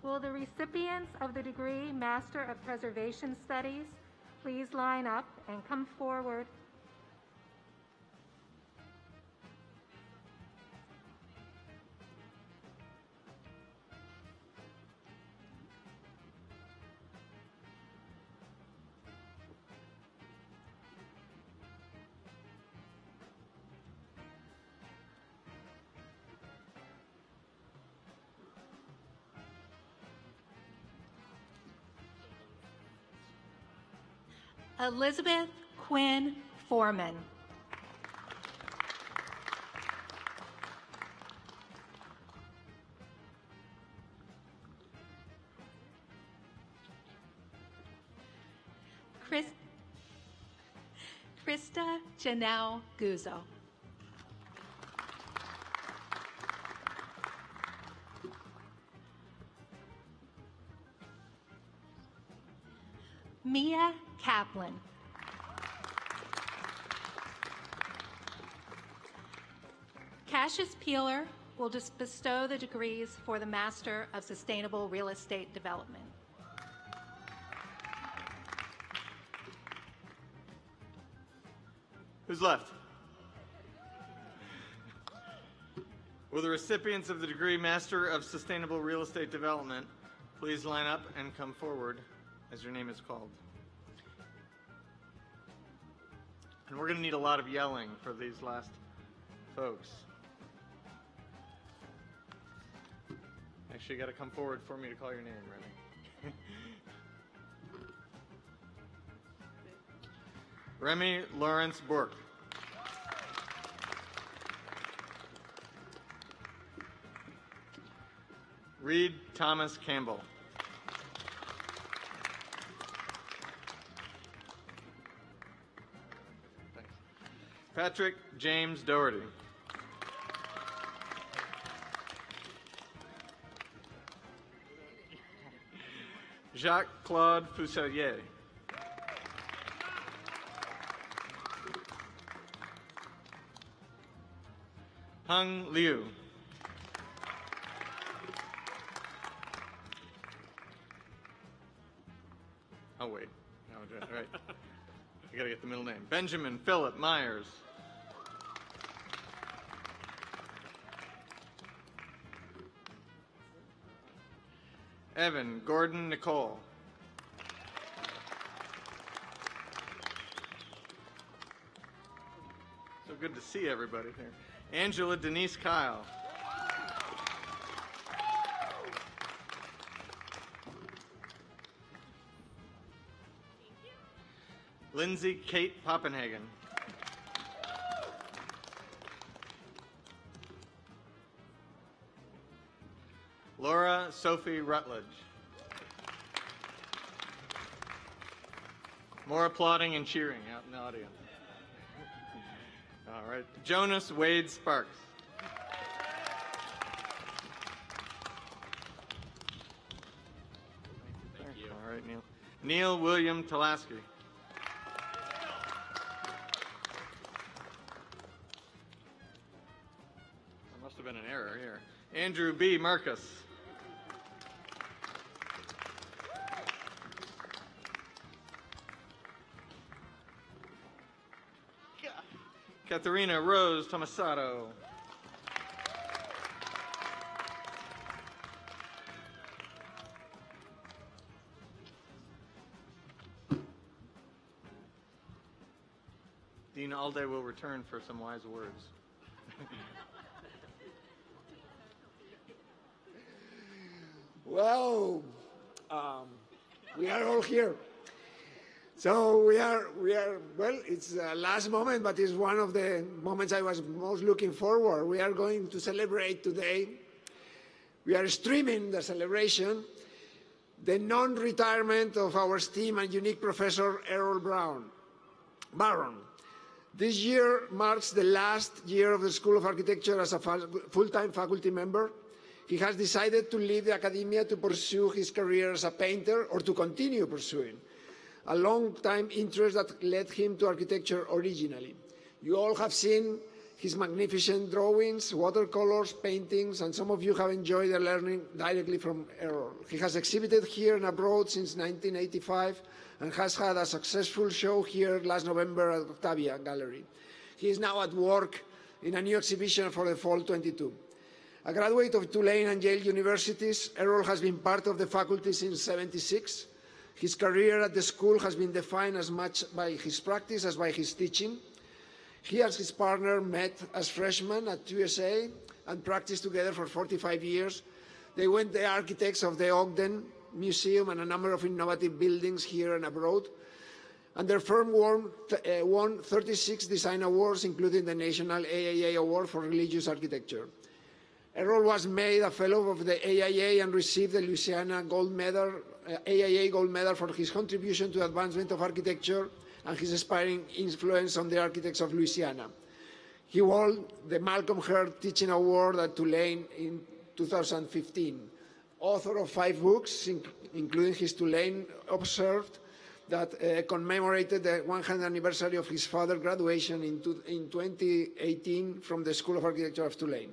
Will the recipients of the degree Master of Preservation Studies please line up and come forward?
Elizabeth Quinn Foreman. Krista Janelle Guzzo. Mia Kaplan.
Cassius Peeler will bestow the degrees for the Master of Sustainable Real Estate Development.
Who's left? Will the recipients of the degree Master of Sustainable Real Estate Development please line up and come forward as your name is called? And we're going to need a lot of yelling for these last folks. Actually, you got to come forward for me to call your name, Remy. Remy Lawrence Burke. Reed Thomas Campbell. Thanks. Patrick James Doherty. Jacques-Claude Fuselier. Hung Liu. Oh, wait. No, right. I gotta get the middle name. Benjamin Philip Myers. Evan Gordon Nicole. So good to see everybody here. Angela Denise Kyle. Lindsay Kate Poppenhagen. Laura Sophie Rutledge. More applauding and cheering out in the audience. All right. Jonas Wade Sparks. Thank you. All right, Neil. Neil William Talaski. There must have been an error here. Andrew B. Marcus. Katharina Rose Tomasato. Dean Alday will return for some wise words.
Well, we are all here. So we are, well, it's the last moment, but it's one of the moments I was most looking forward. We are going to celebrate today. We are streaming the celebration, the non-retirement of our esteemed and unique professor, Errol Barron. This year marks the last year of the School of Architecture as a full-time faculty member. He has decided to leave the academia to pursue his career as a painter or to continue pursuing a long-time interest that led him to architecture originally. You all have seen his magnificent drawings, watercolors, paintings, and some of you have enjoyed the learning directly from Errol. He has exhibited here and abroad since 1985 and has had a successful show here last November at Octavia Gallery. He is now at work in a new exhibition for the fall 22. A graduate of Tulane and Yale universities, Errol has been part of the faculty since '76. His career at the school has been defined as much by his practice as by his teaching. He and his partner met as freshmen at USA and practiced together for 45 years. They were the architects of the Ogden Museum and a number of innovative buildings here and abroad. And their firm won 36 design awards, including the National AIA Award for Religious Architecture. Errol was made a fellow of the AIA and received the Louisiana AIA Gold Medal for his contribution to the advancement of architecture and his inspiring influence on the architects of Louisiana. He won the Malcolm Hurt Teaching Award at Tulane in 2015. Author of 5 books, including his Tulane Observed, that commemorated the 100th anniversary of his father's graduation in 2018 from the School of Architecture of Tulane.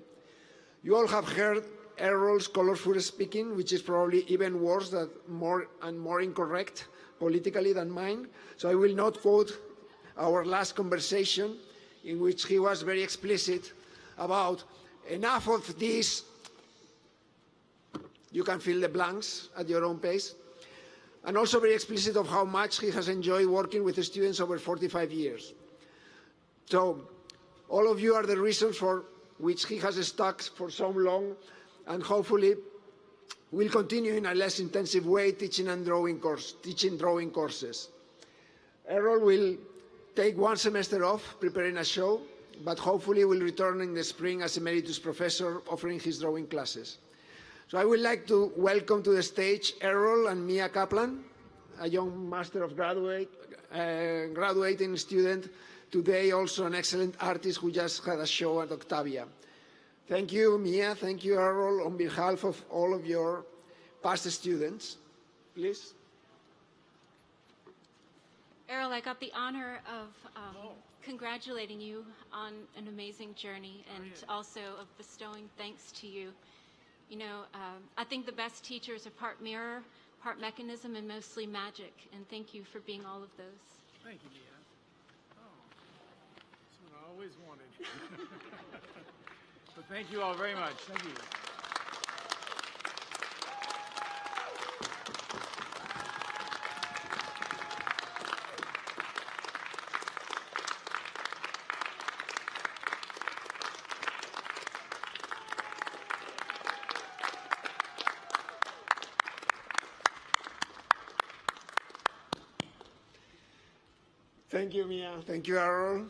You all have heard Errol's colorful speaking, which is probably even worse and more incorrect politically than mine. So I will not quote our last conversation, in which he was very explicit about enough of this. You can fill the blanks at your own pace. And also very explicit of how much he has enjoyed working with the students over 45 years. So all of you are the reasons for which he has stuck for so long, and hopefully will continue in a less intensive way teaching drawing courses. Errol will take one semester off preparing a show, but hopefully will return in the spring as emeritus professor offering his drawing classes. So I would like to welcome to the stage Errol and Mia Kaplan, a young Master of graduating student, today also an excellent artist who just had a show at Octavia. Thank you, Mia. Thank you, Errol, on behalf of all of your past students. Please.
Errol, I got the honor of congratulating you on an amazing journey and also of bestowing thanks to you. You know, I think the best teachers are part mirror, part mechanism, and mostly magic. And thank you for being all of those.
Thank you, Mia. Oh, that's what I always wanted. But thank you all very much. Thank you.
Thank you, Mia. Thank you, Errol.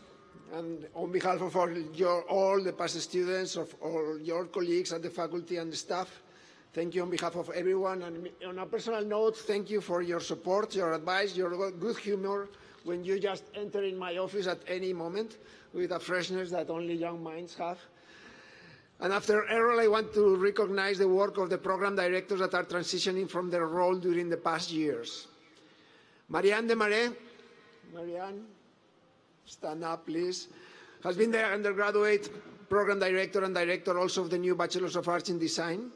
And on behalf of all the past students, of all your colleagues at the faculty and the staff, thank you on behalf of everyone. And on a personal note, thank you for your support, your advice, your good humor when you just enter in my office at any moment with a freshness that only young minds have. And after Errol, I want to recognize the work of the program directors that are transitioning from their role during the past years. Marianne Desmarais, Marianne, stand up, please, has been the undergraduate program director and director also of the new Bachelor of Arts in Design.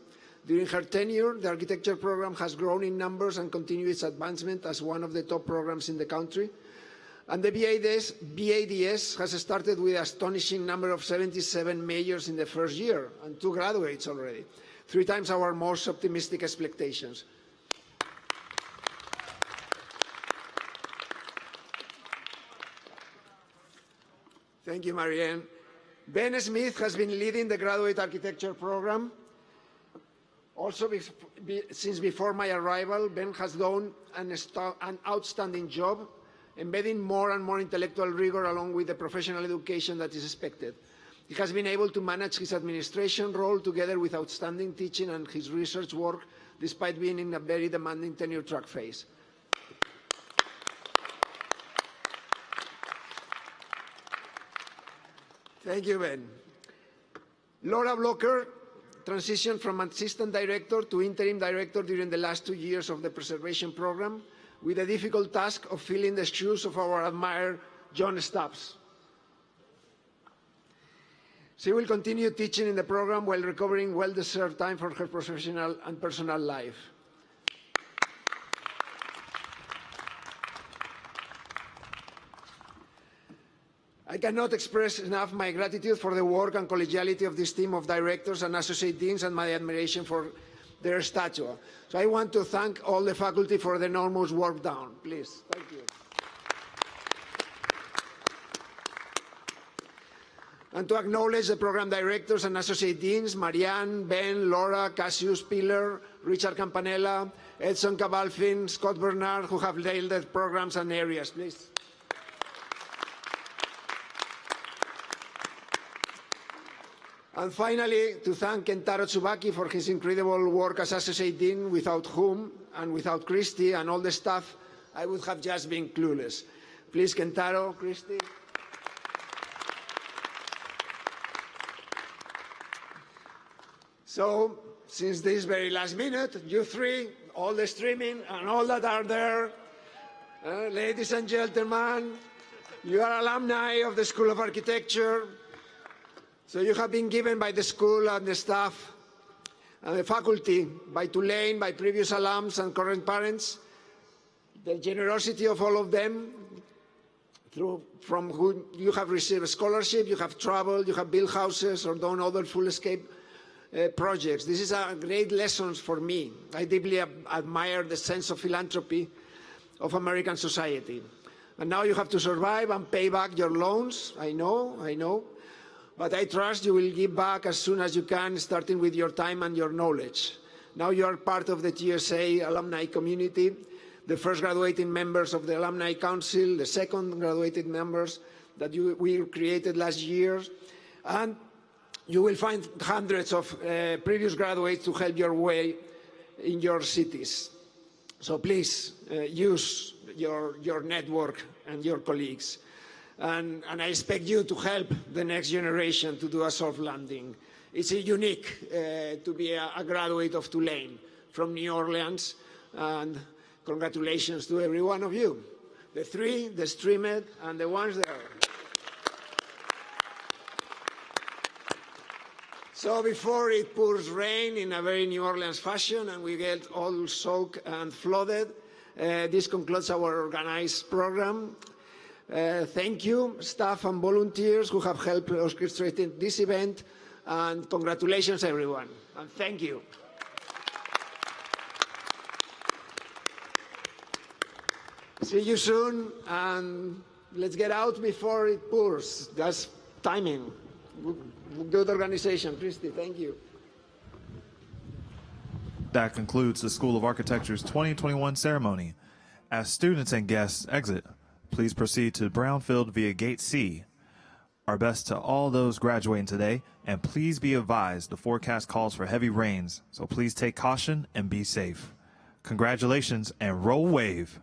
During her tenure, the architecture program has grown in numbers and continued its advancement as one of the top programs in the country. And the BADS has started with an astonishing number of 77 majors in the first year and 2 graduates already, 3 times our most optimistic expectations. Thank you, Marianne. Ben Smith has been leading the graduate architecture program. Also, since before my arrival, Ben has done an outstanding job, embedding more and more intellectual rigor along with the professional education that is expected. He has been able to manage his administration role together with outstanding teaching and his research work, despite being in a very demanding tenure track phase. Thank you, Ben. Laura Blocker transitioned from assistant director to interim director during the last 2 years of the preservation program, with the difficult task of filling the shoes of our admired John Stubbs. She will continue teaching in the program while recovering well-deserved time for her professional and personal life. I cannot express enough my gratitude for the work and collegiality of this team of directors and associate deans and my admiration for their stature. So I want to thank all the faculty for the enormous work done. Please, thank you. And to acknowledge the program directors and associate deans, Marianne, Ben, Laura, Cassius Piller, Richard Campanella, Edson Cabalfin, Scott Bernard, who have led the programs and areas. Please. And finally, to thank Kentaro Tsubaki for his incredible work as Associate Dean, without whom, and without Christy and all the staff, I would have just been clueless. Please, Kentaro, Christy. So, since this very last minute, you three, all the streaming and all that are there, Ladies and gentlemen, you are alumni of the School of Architecture. So you have been given by the school and the staff and the faculty, by Tulane, by previous alums and current parents, the generosity of all of them, from whom you have received a scholarship, you have traveled, you have built houses or done other full escape projects. This is a great lesson for me. I deeply admire the sense of philanthropy of American society. And now you have to survive and pay back your loans. I know. But I trust you will give back as soon as you can, starting with your time and your knowledge. Now you are part of the TSA alumni community, the first graduating members of the Alumni Council, the second graduated members that we created last year. And you will find hundreds of previous graduates to help your way in your cities. So please use your network and your colleagues. And I expect you to help the next generation to do a soft landing. It's unique to be a graduate of Tulane from New Orleans. And congratulations to every one of you. The three, the streamed, and the ones there. So before it pours rain in a very New Orleans fashion and we get all soaked and flooded, this concludes our organized program. Thank you, staff and volunteers who have helped orchestrate this event, and congratulations, everyone, and thank you. See you soon, and let's get out before it pours. That's timing. Good organization, Christy. Thank you.
That concludes the School of Architecture's 2021 ceremony. As students and guests exit, please proceed to Brownfield via Gate C. Our best to all those graduating today, and please be advised the forecast calls for heavy rains, so please take caution and be safe. Congratulations and roll wave.